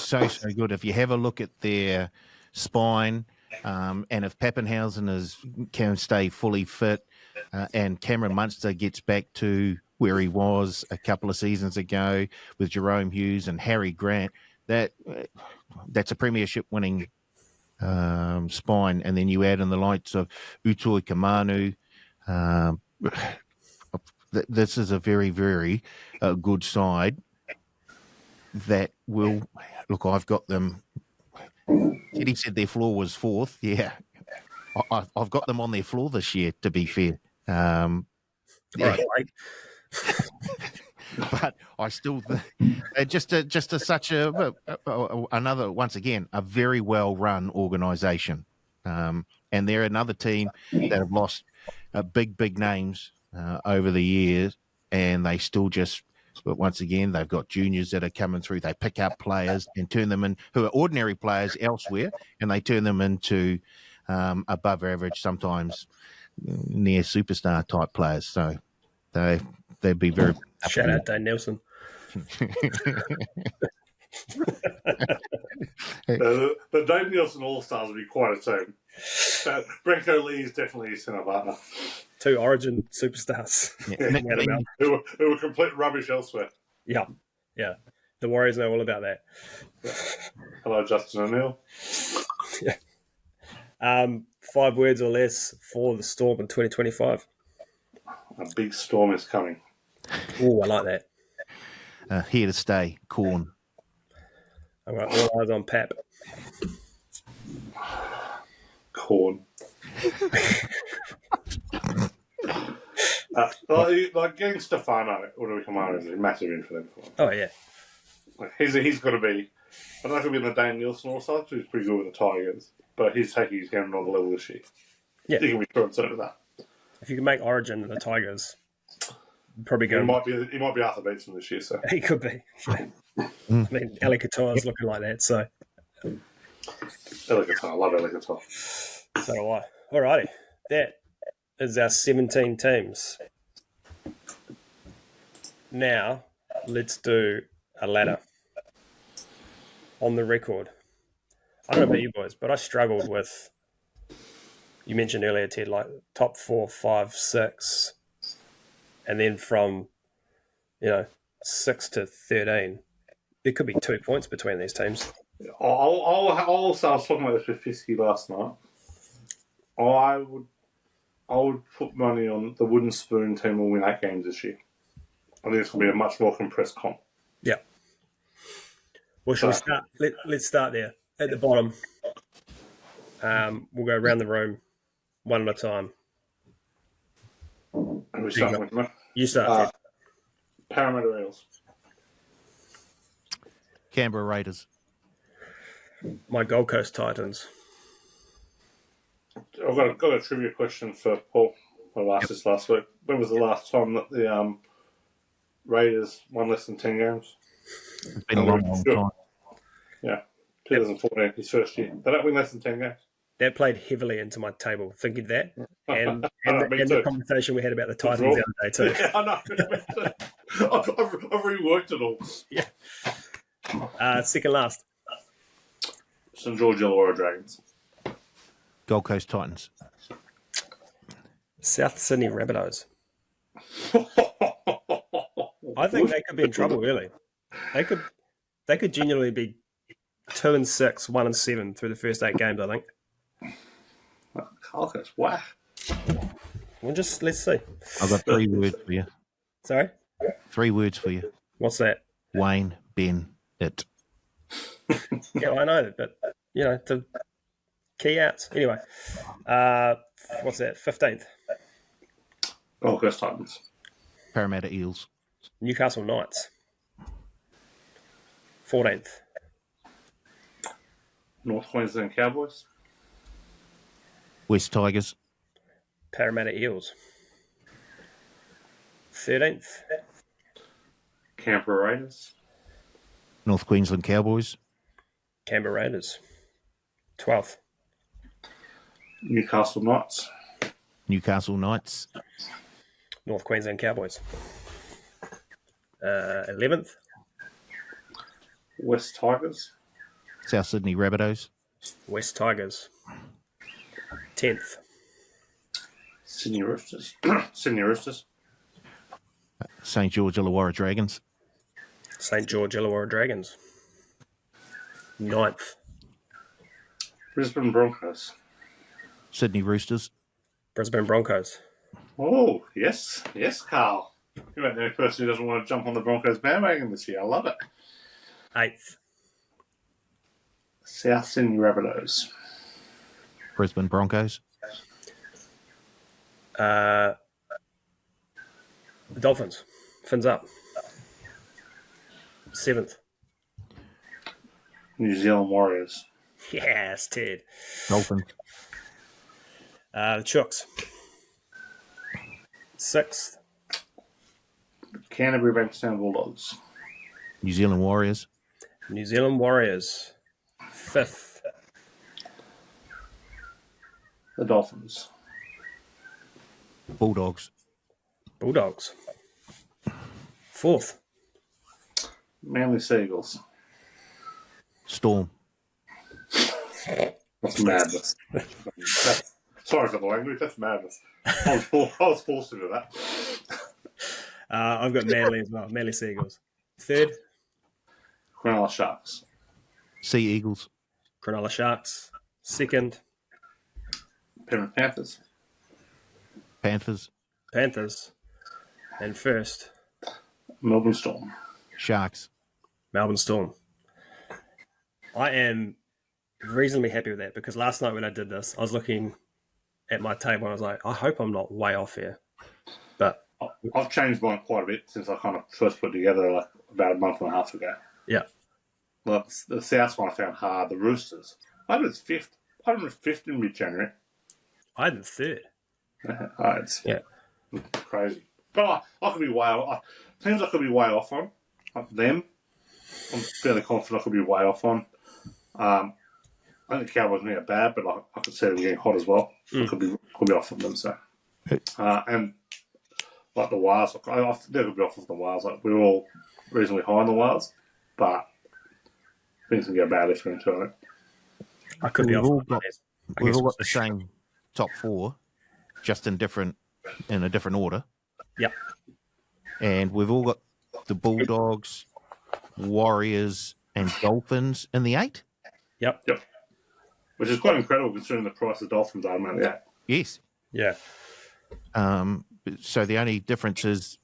so good. If you have a look at their spine, and if Pappenhausen can stay fully fit, and Cameron Munster gets back to where he was a couple of seasons ago with Jerome Hughes and Harry Grant, that's a premiership winning spine. And then you add in the likes of Utoi Kamanu. This is a very, very good side that will look. I've got them. Teddy said their floor was fourth. Yeah, I've got them on their floor this year. To be fair, yeah. But I still just such another, once again, a very well run organisation, and they're another team that have lost big names over the years, and they still just. But once again, they've got juniors that are coming through. They pick up players and turn them in who are ordinary players elsewhere, and they turn them into above average, sometimes near superstar type players. So they'd be very.
Shout out Dane Nelson.
The Dane Nielsen All Stars would be quite a team. Brenko Lee is definitely his centre partner.
2 Origin superstars.
Yeah.
who were complete rubbish elsewhere.
Yeah. The Warriors know all about that.
Hello, Justin O'Neill.
Yeah. 5 words or less for the Storm in 2025.
A big storm is coming.
Oh, I like that.
Here to stay, Corn.
All right, all eyes on Pap.
Corn. Like getting Stefano or Kamara is a massive win for them.
Oh, yeah.
Like he's got to be. I don't know if he'll be in the Dane Nielsen All Stars, who's pretty good with the Tigers, but he's taking his game on the level this year.
Yeah.
You can be sure and certain of that.
If you can make Origin and the Tigers, probably go.
He might be Arthur Beetson this year, so
He could be. I mean, Ali Katoa's looking like that, so.
Elicatar, I love Elicatar.
So do I. Alrighty. That is our 17 teams. Now, let's do a ladder. On the record. I don't know about you boys, but I struggled with, you mentioned earlier, Ted, like top 4, 5, 6, and then from, 6 to 13, there could be 2 points between these teams.
Also, I was talking about this with Fisky last night. I would put money on the Wooden Spoon team will win 8 games this year. I think it's going to be a much more compressed comp.
Yeah. Well, shall we start? Let's start there at the bottom. We'll go around the room one at a time.
And we start with me.
You start.
Parramatta Eels.
Canberra Raiders.
My Gold Coast Titans.
I've got a trivia question for Paul. I asked this last week. When was the last time that the Raiders won less than 10 games?
It's been a long time.
Yeah, 2014, his first year. They don't win less than 10 games.
That played heavily into my table, thinking that. And the conversation we had about the Titans the other day, too.
Yeah, I know. I've reworked it all.
Yeah. Second last.
St. George Illawarra Dragons.
Gold Coast Titans.
South Sydney Rabbitohs. I think they could be in trouble, really. They could genuinely be 2-6, 1-7 through the first 8 games, I think.
Carlcus, wow.
Well, let's see.
I've got 3 words for you.
Sorry?
3 words for you.
What's that?
Wayne, Ben, it.
Yeah, I know, but, the key outs. Anyway, what's that? 15th.
Gold Coast Titans.
Parramatta Eels.
Newcastle Knights. 14th.
North Queensland Cowboys.
West Tigers.
Parramatta Eels. 13th.
Canberra Raiders.
North Queensland Cowboys.
Canberra Raiders. 12th.
Newcastle Knights.
Newcastle Knights.
North Queensland Cowboys. 11th.
West Tigers.
South Sydney Rabbitohs.
West Tigers. 10th.
Sydney Roosters. Sydney Roosters.
St George Illawarra Dragons.
St George Illawarra Dragons. 9th.
Brisbane Broncos.
Sydney Roosters.
Brisbane Broncos.
Oh, yes. Yes, Carl. You're the only person who doesn't want to jump on the Broncos bandwagon this year. I love it.
8th.
South Sydney Rabbitohs.
Brisbane Broncos.
The Dolphins. Fins up. 7th.
New Zealand Warriors.
Yes, Ted.
Dolphins.
The Chooks. 6th.
Canterbury Bankstown Bulldogs.
New Zealand Warriors.
New Zealand Warriors. 5th.
The Dolphins.
Bulldogs.
Bulldogs. 4th.
Manly Seagulls.
Storm.
That's madness. Sorry for the language. That's madness. I was forced to do that.
I've got Manly as well. Manly Seagulls. 3rd.
Cronulla Sharks.
Sea Eagles.
Cronulla Sharks. 2nd.
Penrith Panthers.
Panthers.
Panthers. And 1st.
Melbourne Storm.
Sharks.
Melbourne Storm. I am reasonably happy with that because last night when I did this, I was looking at my table and I was like, I hope I'm not way off here. But
I've changed mine quite a bit since I kind of first put it together like about a month and a half ago.
yeah,
Well, the South one I found hard. The Roosters. I had it as 5th. I had it as 5th in mid-January.
I had the 3rd.
It's
Yeah.
crazy. But I could be way off. Teams I could be way off on. Them, I'm fairly confident I could be way off on. I think the Cowboys may get bad, but I could see them getting hot as well. I could be off on them. So, and like the Wales, I think they could be off of the Wales. Like we're all reasonably high on the Wales, but things can get bad if you're into it.
I could be
We've
off.
all
on
got-
that.
We've all got the same top 4, just in a different order.
Yep.
And we've all got the Bulldogs, Warriors, and Dolphins in the 8.
Yep.
Which is quite incredible considering the price of Dolphins are, man. Yeah.
Yes.
Yeah.
So the only difference is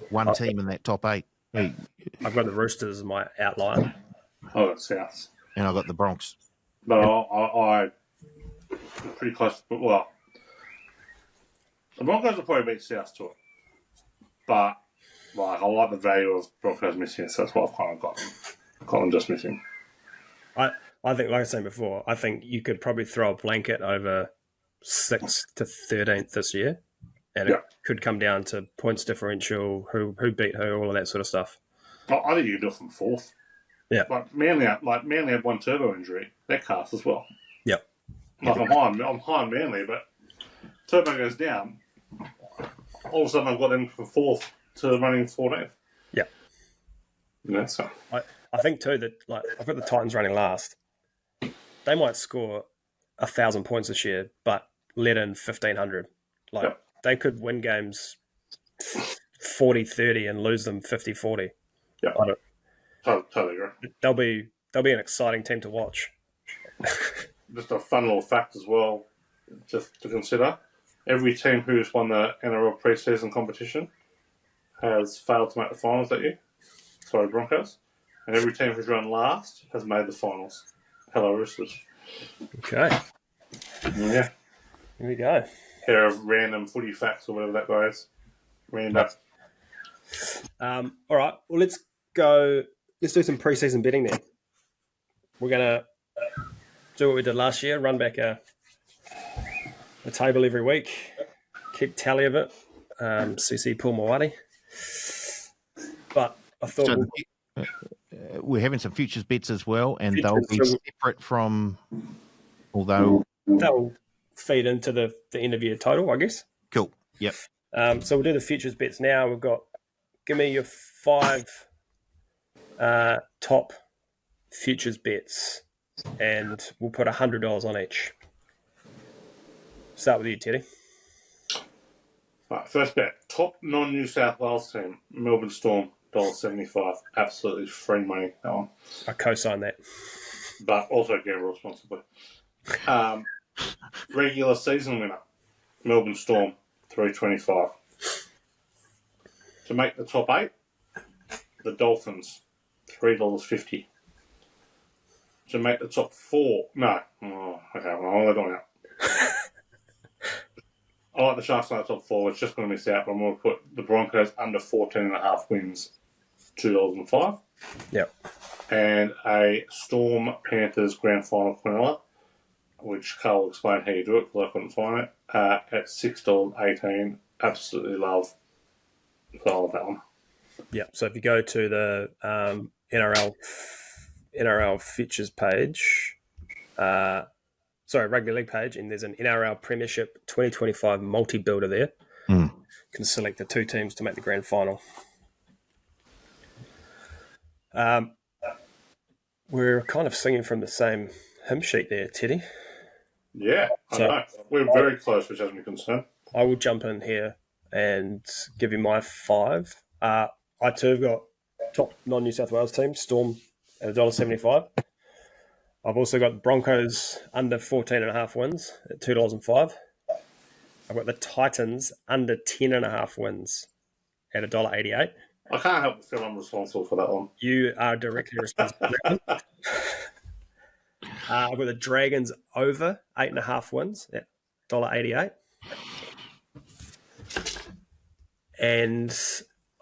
one team in that top 8. Hey,
I've got the Roosters as my outlier.
Oh, it's South.
and I got the Bronx.
But I pretty close. Well, the Broncos will probably beat South to it. But like, I like the value of Broncos missing, so that's what I've kind of got them just missing.
I think, like I was saying before, I think you could probably throw a blanket over 6th to 13th this year, and it could come down to points differential, who beat who, all of that sort of stuff.
I think you can do it from 4th.
Yeah.
Like Manly had one turbo injury. That cast as well.
Yep.
Like I'm high on Manly, but turbo goes down. All of a sudden I've got them from 4th to running 14th.
Yeah.
Yeah, so.
I think too that like I've got the Titans running last. They might score 1,000 points this year, but let in 1,500. Like they could win games 40-30 and lose them 50-40.
Yeah. Totally agree.
They'll be an exciting team to watch.
Just a fun little fact as well, just to consider. Every team who's won the NRL preseason competition has failed to make the finals that year. Sorry, Broncos. And every team who's run last has made the finals. Hello, Roosters.
Okay.
Yeah.
Here we go.
Pair of random footy facts or whatever that guy is. Random.
All right. Well, let's go. Let's do some preseason betting then. We're gonna do what we did last year. Run back a table every week. Keep tally of it. CC Paul Mawati. But I thought
So we're having some futures bets as well, and they'll be
Futures, so-
separate from, although
they'll feed into the end of year total, I guess.
cool. Yep.
So we'll do the futures bets now. We've got, give me your 5 top futures bets, and we'll put $100 on each. Start with you, Teddy.
Right, first bet. Top non-New South Wales team, Melbourne Storm, $1.75. Absolutely free money, that one.
I co-sign that.
But also gamble responsibly. Regular season winner, Melbourne Storm, $3.25. To make the top 8, the Dolphins, $3.50. To make the top 4, no. Oh, okay, well, I'll let on out. I like the Sharks on the top 4. It's just going to miss out, but I'm going to put the Broncos under 14.5 wins, $2.05.
Yep.
And a Storm Panthers grand final quinella, which Carl will explain how you do it because I couldn't find it, at $6.18. Absolutely love that one.
Yeah. So if you go to the NRL futures page, rugby league page, and there's an NRL Premiership 2025 multi-builder there. You can select the 2 teams to make the grand final. We're kind of singing from the same hymn sheet there, Teddy.
Yeah, I know. We're very close, which has me concerned.
I will jump in here and give you my 5. I too have got top non-New South Wales team, Storm at $1.75. I've also got the Broncos under 14.5 wins at $2.05. I've got the Titans under 10.5 wins at $1.88.
I can't help but feel I'm responsible for that one.
You are directly responsible for that one. I've got the Dragons over 8.5 wins at $1.88. And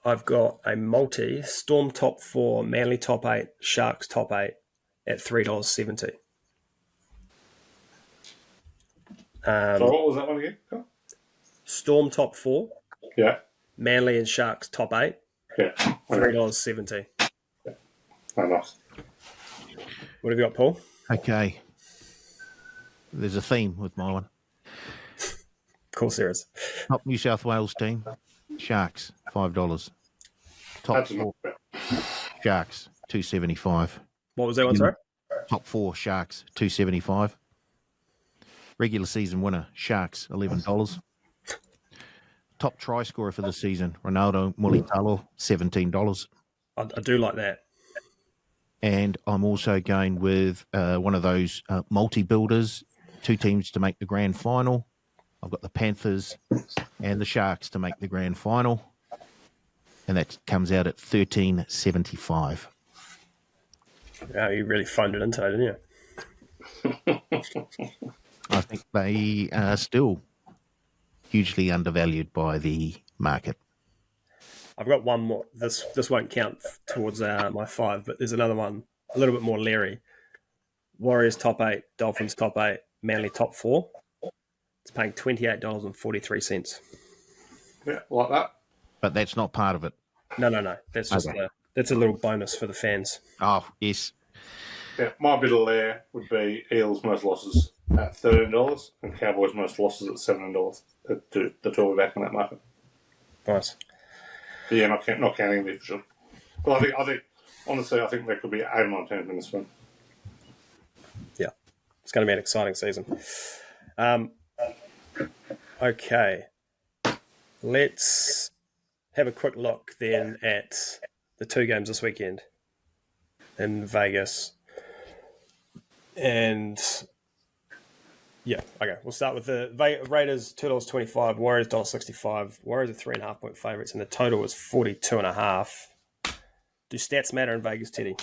I've got a multi, Storm top 4, Manly top 8, Sharks top 8 at $3.70.
So what was that one again?
Storm top 4,
Yeah.
Manly and Sharks top 8,
Yeah.
$3.70.
Oh, nice.
What have you got, Paul?
Okay. There's a theme with my one.
Of course there is.
Top New South Wales team, Sharks, $5. Top
That's
4
not bad.
Sharks, $2.75.
What was that one, sorry?
Top 4 Sharks, $2.75. Regular season winner, Sharks, $11. Top try scorer for the season, Ronaldo Mulitalo, $17.
I do like that.
And I'm also going with one of those multi-builders, 2 teams to make the grand final. I've got the Panthers and the Sharks to make the grand final. And that comes out at $13.75.
Yeah, you really phoned it in today, didn't you?
I think they are still hugely undervalued by the market.
I've got one more. This won't count towards my 5, but there's another one a little bit more leery. Warriors top 8, Dolphins top 8, Manly top 4. It's paying $28.43.
Yeah, like that.
But that's not part of it.
No. That's just that's a little bonus for the fans.
Oh, yes.
Yeah, my bit of lair would be Eels most losses at $13 and Cowboys most losses at $7. The two are back in that market.
Nice.
But yeah, not counting the official. Well, I think honestly, I think there could be 8 or 9 teams in this one.
Yeah, it's going to be an exciting season. Okay, let's have a quick look then at the 2 games this weekend in Vegas. And yeah, okay, we'll start with the Raiders, $2.25, Warriors, $1.65. Warriors are 3.5 point favourites, and the total was 42.5. Do stats matter in Vegas, Teddy?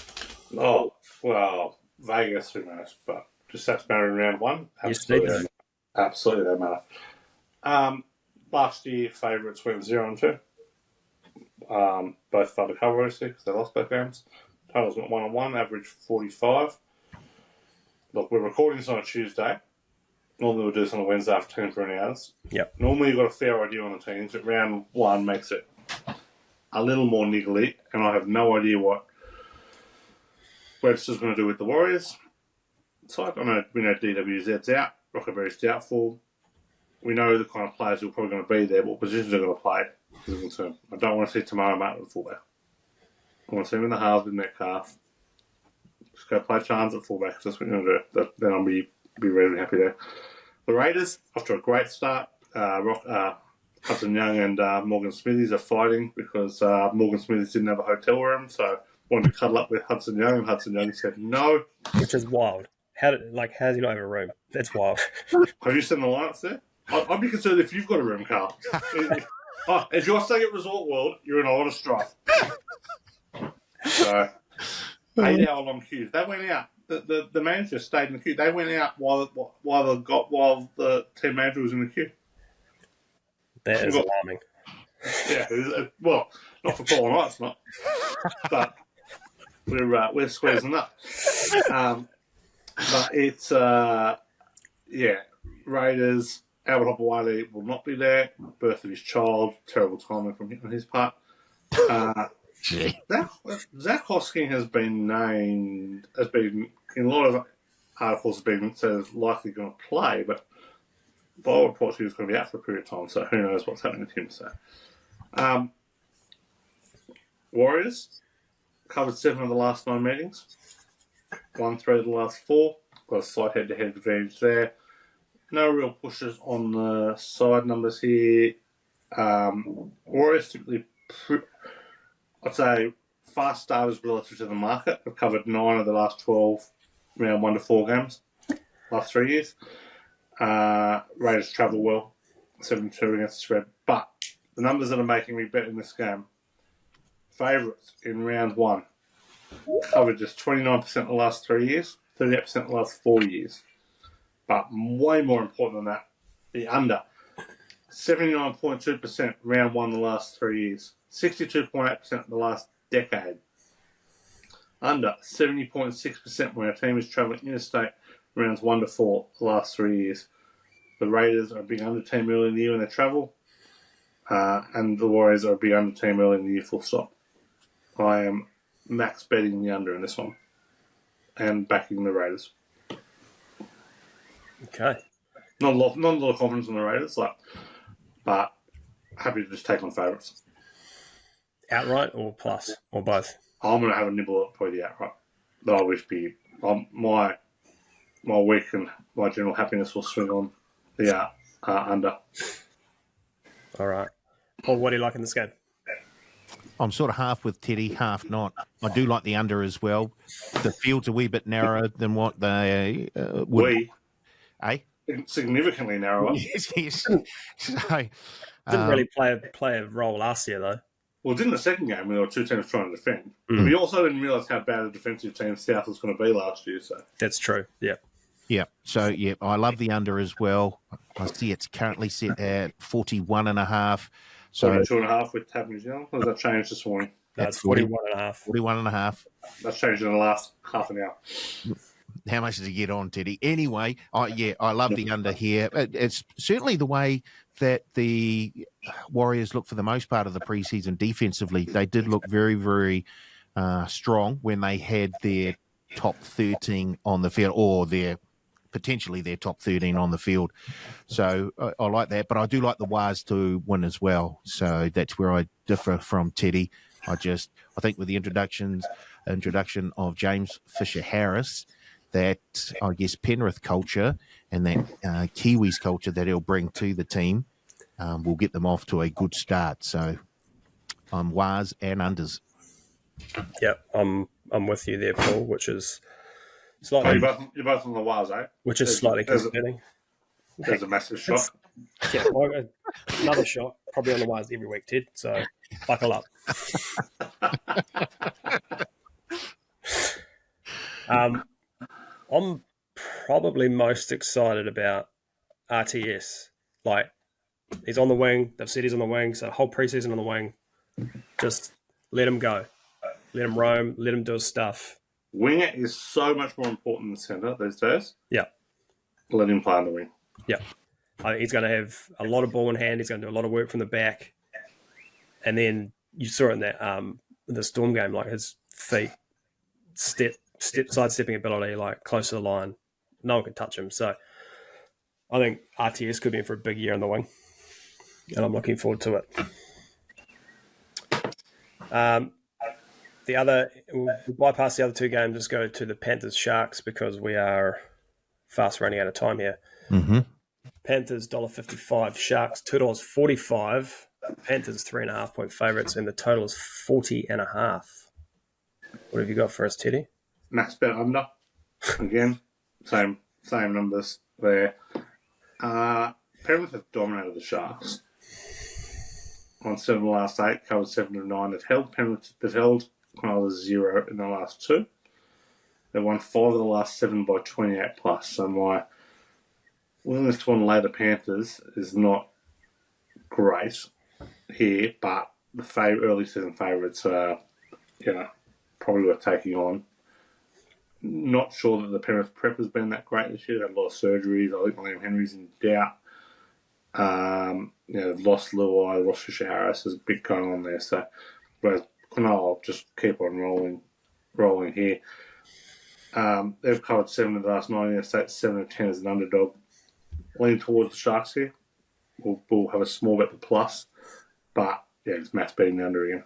Oh, well, Vegas, who knows? But just stats matter in round 1. Absolutely,
Yes, they do.
Absolutely, they matter. Last year, favourites went 0-2. Both fell to cover, obviously, because they lost both games. Totals went 1-1, average 45. Look, we're recording this on a Tuesday. Normally we'll do this on a Wednesday afternoon for an hours.
Yep.
Normally you've got a fair idea on the teams, but round 1 makes it a little more niggly, and I have no idea what Webster's going to do with the Warriors. So we know DWZ's out, Rockaberry's doubtful. We know the kind of players who are probably going to be there, but what positions are going to play is a concern. I don't want to see tomorrow Martin at fullback. I want to see him in the halves with Metcalf. Just go play Chance at fullback. That's what you're going to do. Then I'll be really happy there. The Raiders, after a great start, Hudson Young and Morgan Smithies are fighting because Morgan Smithies didn't have a hotel room, so wanted to cuddle up with Hudson Young, and Hudson Young said no.
Which is wild. How does he not have a room? That's wild.
Have you seen the lineups there? I'd be concerned if you've got a room, Carl. If you're staying at Resort World, you're in a lot of strife. So, 8-hour-long queues. They went out. The manager stayed in the queue. They went out while the team manager was in the queue.
That is alarming.
Yeah, well, not for Paul and I, it's not. But we're squeezing up. But it's Raiders. Albert Hopper will not be there. Birth of his child. Terrible timing on his part. Zach Hosking has been named, in a lot of articles, has been said is likely going to play, but by all reports he was going to be out for a period of time, so who knows what's happening with him. So, Warriors covered 7 of the last 9 meetings, won 3 of the last 4, got a slight head-to-head advantage there. No real pushes on the side numbers here. Warriors typically, I'd say, fast starters relative to the market. Have covered 9 of the last 12 round 1 to 4 games, last 3 years. Raiders travel well, 7-2 against the spread. But the numbers that are making me bet in this game, favourites in round 1, covered just 29% the last 3 years, 38% the last 4 years. But way more important than that, the under, 79.2% round 1 the last 3 years, 62.8% the last decade. Under, 70.6% when a team is travelling interstate rounds 1 to 4 the last 3 years. The Raiders are a big under team early in the year when they travel, and the Warriors are a big under team early in the year full stop. I am max betting the under in this one and backing the Raiders.
Okay.
Not a lot of confidence in the Raiders, but happy to just take on favourites.
Outright or plus or both?
I'm going to have a nibble at probably the outright. But I'll wish my week and my general happiness will swing on the under.
All right. Paul, what do you like in this game?
I'm sort of half with Teddy, half not. I do like the under as well. The field's a wee bit narrower than what they would.
Significantly narrower.
Yes. So,
Didn't really play a role last year, though.
Well, didn't the second game when there were 2 teams trying to defend. Mm. We also didn't realise how bad a defensive team South was going to be last year. So
that's true. Yeah.
Yeah. So I love the under as well. I see it's currently set at 41.5. So
42.5 with Tab New Zealand. Or has that changed this morning?
That's 41.5.
41.5.
That's changed in the last half an hour.
How much did he get on, Teddy? Anyway, I love the under here. It's certainly the way that the Warriors look for the most part of the preseason defensively. They did look very, very strong when they had their top 13 on the field, or potentially their top 13 on the field. So I like that, but I do like the Wars to win as well. So that's where I differ from Teddy. I think with the introduction of James Fisher-Harris, that, I guess, Penrith culture and that Kiwis culture that he'll bring to the team will get them off to a good start. So I'm Wars and unders.
Yep, I'm with you there, Paul, which is slightly...
You're both on the Wars, eh?
Which is slightly concerning.
There's a massive shot.
Yeah, another shot. Probably on the Wars every week, Ted, so buckle up. I'm probably most excited about RTS. He's on the wing. They've said he's on the wing, so whole preseason on the wing. Just let him go. Let him roam. Let him do his stuff.
Winger is so much more important than centre these days.
Yeah. Let
him play on the wing.
Yeah. I think he's going to have a lot of ball in hand. He's going to do a lot of work from the back. And then you saw it in that the Storm game, his feet sidestepping ability, close to the line. No one can touch him. So I think RTS could be in for a big year on the wing. And I'm looking forward to it. The other, we'll bypass the other two games, just go to the Panthers Sharks because we are fast running out of time here.
Mm-hmm.
Panthers $1.55, Sharks $2.45. Panthers 3.5 point favourites, and the total is 40.5. What have you got for us, Teddy?
Max bet under. Again, same numbers there. Penrith have dominated the Sharks. On 7 of the last 8, covered 7 of 9. They've held Cronulla 0 in the last 2. They won 5 of the last 7 by 28 plus. So my willingness to unlay the Panthers is not great here, but the early season favourites are, probably worth taking on. Not sure that the Penrith prep has been that great this year. They've had a lot of surgeries. I think Liam Henry's in doubt. They've lost Luai, lost Fisher Harris. There's a bit going on there. So, whereas Cronulla just keep on rolling here. They've covered 7 of the last 9 years. State 7 of 10 as an underdog. Lean towards the Sharks here. We'll have a small bet for plus, but it's mass betting the under again.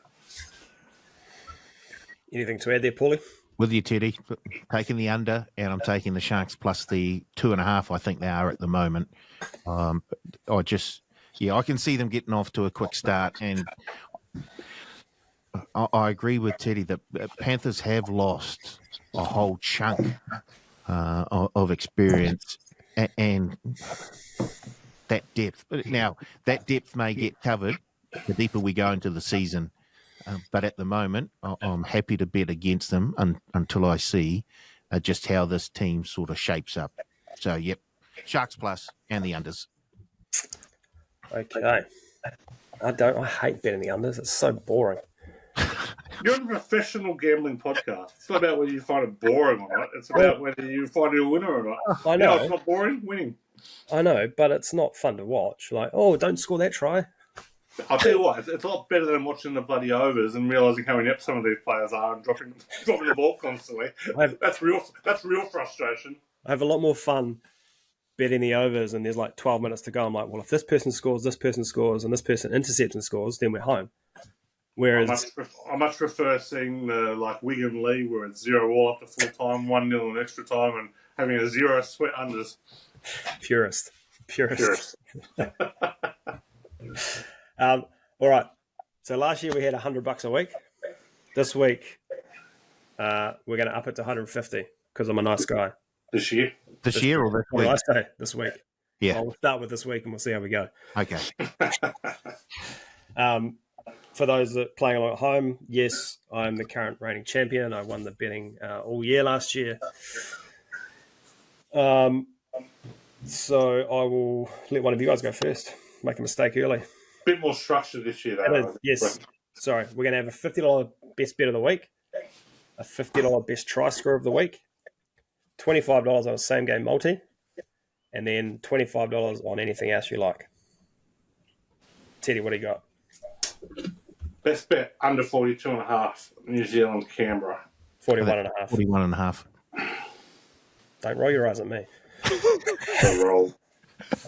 Anything to add there, Paulie?
With you, Teddy. Taking the under, and I'm taking the Sharks plus the 2.5. I think they are at the moment. I can see them getting off to a quick start, and I agree with Teddy that Panthers have lost a whole chunk of experience and that depth. Now, that depth may get covered the deeper we go into the season. But at the moment, I'm happy to bet against them until I see just how this team sort of shapes up. So, yep, Sharks plus and the unders.
Okay. I hate betting the unders. It's so boring.
You're a professional gambling podcast. It's not about whether you find it boring or not. It's about whether you find it a winner or not.
I know.
It's not boring, winning.
I know, but it's not fun to watch. Like, don't score that try.
I'll tell you what, it's a lot better than watching the bloody overs and realising how inept some of these players are and dropping the ball constantly. That's real frustration.
I have a lot more fun betting the overs, and there's like 12 minutes to go. I'm like, well, if this person scores, and this person intercepts and scores, then we're home. Whereas
I much prefer seeing the Wigan Lee where it's 0-all after full time, 1-0 in extra time, and having a 0 sweat unders.
Purist. All right. So last year we had $100 a week. This week, we're going to up it to 150 because I'm a nice guy.
This year
or this week?
What did I say? This week.
Yeah.
We'll start with this week and we'll see how we go.
Okay.
For those that are playing along at home, yes, I'm the current reigning champion. I won the betting all year last year. So I will let one of you guys go first. Make a mistake early.
Bit more structure this year, though.
Yes. Sorry. We're going to have a $50 best bet of the week, a $50 best try score of the week, $25 on a same game multi, and then $25 on anything else you like. Teddy, what do you got?
Best bet under 42.5. New Zealand, Canberra.
41.5.
41.5.
Don't roll your eyes at me.
Roll.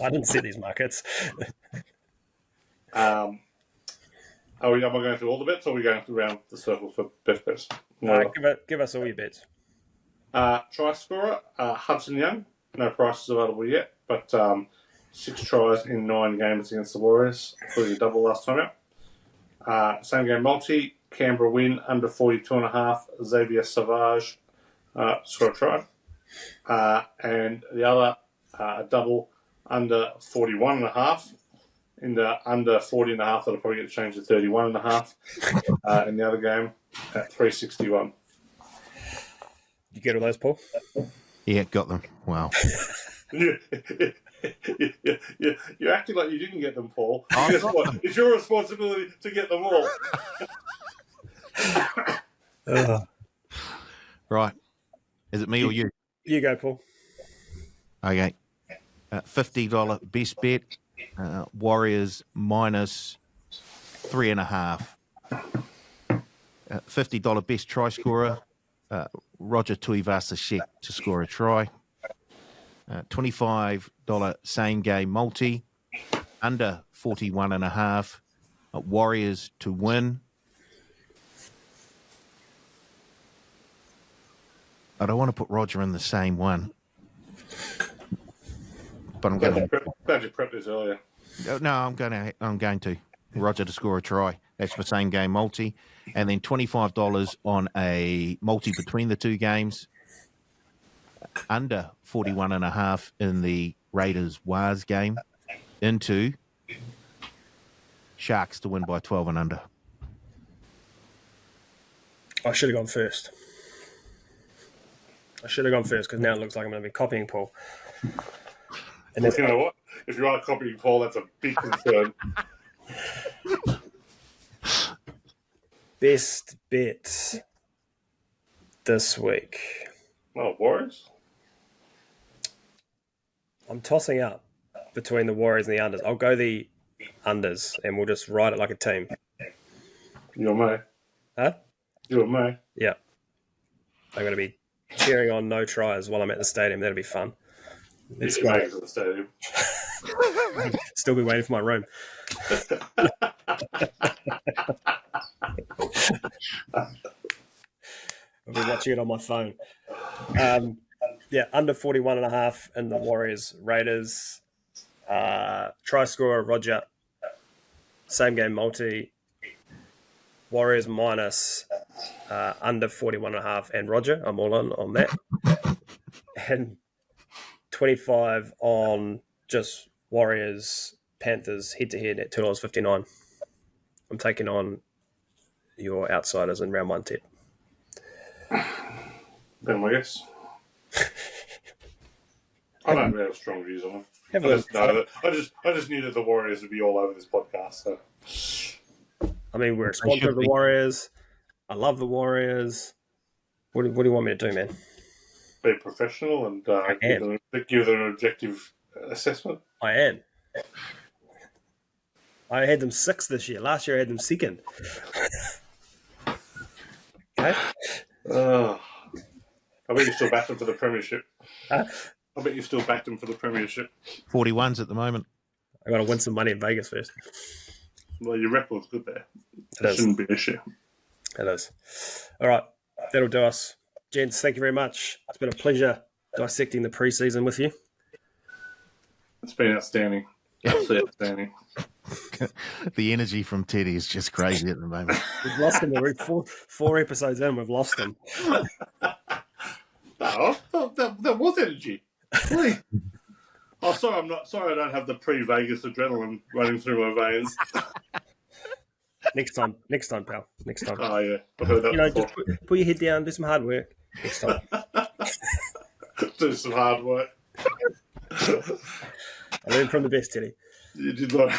I didn't set these markets.
Am I going through all the bets, or are we going around the circle for best bets?
Give us all your bets.
Try scorer, Hudson Young. No prices available yet, but 6 tries in 9 games against the Warriors, including a double last time out. Same game multi, Canberra win under 42.5. Xavier Savage score a try. And the other, a double under 41.5. In the under 40.5, that'll probably get changed to 31.5 in the other game at 361.
You get all those, Paul?
Yeah, got them. Wow.
You're acting like you didn't get them, Paul. Guess what? It's your responsibility to get them all.
Right. Is it me or you?
You go, Paul.
Okay. $50 best bet. Warriors minus 3.5. $50 best try scorer. Roger Tuivasa-Sheck to score a try. $25 same game multi. Under 41.5. Warriors to win. I don't want to put Roger in the same one, but I'm
Glad
going
you prepped this earlier.
to. No, I'm going to Roger to score a try. That's my same game multi, and then $25 on a multi between the two games. Under 41.5 in the Raiders Wars game, into Sharks to win by 12 and under.
I should have gone first. Because now it looks like I'm going to be copying Paul. And
You know what? If you are copying Paul, that's a big concern.
best bet this week.
Oh, Warriors?
I'm tossing up between the Warriors and the unders. I'll go the unders, and we'll just ride it like a team.
You and me.
Huh?
You and me.
Yeah. I'm going to be cheering on no tries while I'm at the stadium. That'll be fun.
Let's go to the stadium.
Still be waiting for my room. I'll be watching it on my phone. Under 41.5 in the Warriors Raiders. Try scorer Roger. Same game multi. Warriors minus under 41.5 and Roger. I'm all in on that. And 25 on just Warriors Panthers head to head at $2.59. I'm taking on your outsiders in round 1 tip.
Then I guess. I don't really have strong views on them. I just knew that the Warriors would be all over this podcast. So.
I mean, we're a sponsor of the Warriors. I love the Warriors. What do you want me to do, man?
Be professional and give them an objective assessment.
I am. I had them 6th this year. Last year I had them 2nd. Okay.
I bet you still backed them for the premiership.
Huh?
I bet you still backed them for the premiership.
41s at the moment.
I got to win some money in Vegas first.
Well, your record's good there.
It
Shouldn't be an issue.
It is. All right. That'll do us. Gents, thank you very much. It's been a pleasure dissecting the preseason with you.
It's been outstanding. Absolutely outstanding.
The energy from Teddy is just crazy at the moment.
We've lost him. We're 4 episodes in. We've lost him.
No, that was energy. Really? Oh, sorry, I don't have the pre-Vegas adrenaline running through my veins.
Next time, pal. Next time.
Oh yeah, I've heard that before.
Just put your head down, do some hard work. Next time.
Do some hard work.
I learned from the best, Teddy.
You did not.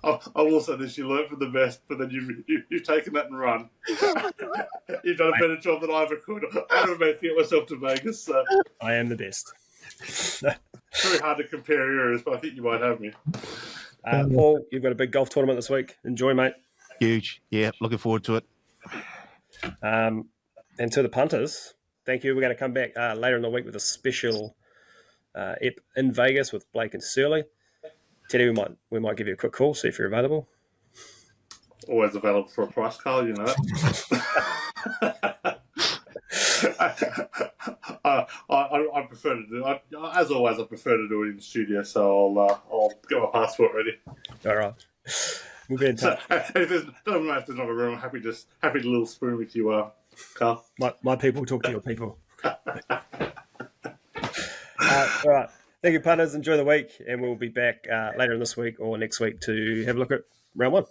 I will say this: you learned from the best, but then you've taken that and run. You've done a better job than I ever could. I never managed to get myself to Vegas. So.
I am the best.
It's very hard to compare areas, but I think you might have me.
Paul, you've got a big golf tournament this week. Enjoy, mate.
Huge. Yeah, looking forward to it.
And to the punters, thank you. We're going to come back later in the week with a special ep in Vegas with Blake and Surly. Teddy, we might give you a quick call, see if you're available.
Always available for a price, Carl. You know that. I prefer to do. As always, I prefer to do it in the studio. So I'll get my passport ready.
All right, we'll be in touch.
So, if there's not a room, I'm happy to little spoon with you, Carl.
My people talk to your people. All right. Thank you, punters. Enjoy the week, and we'll be back later in this week or next week to have a look at round 1.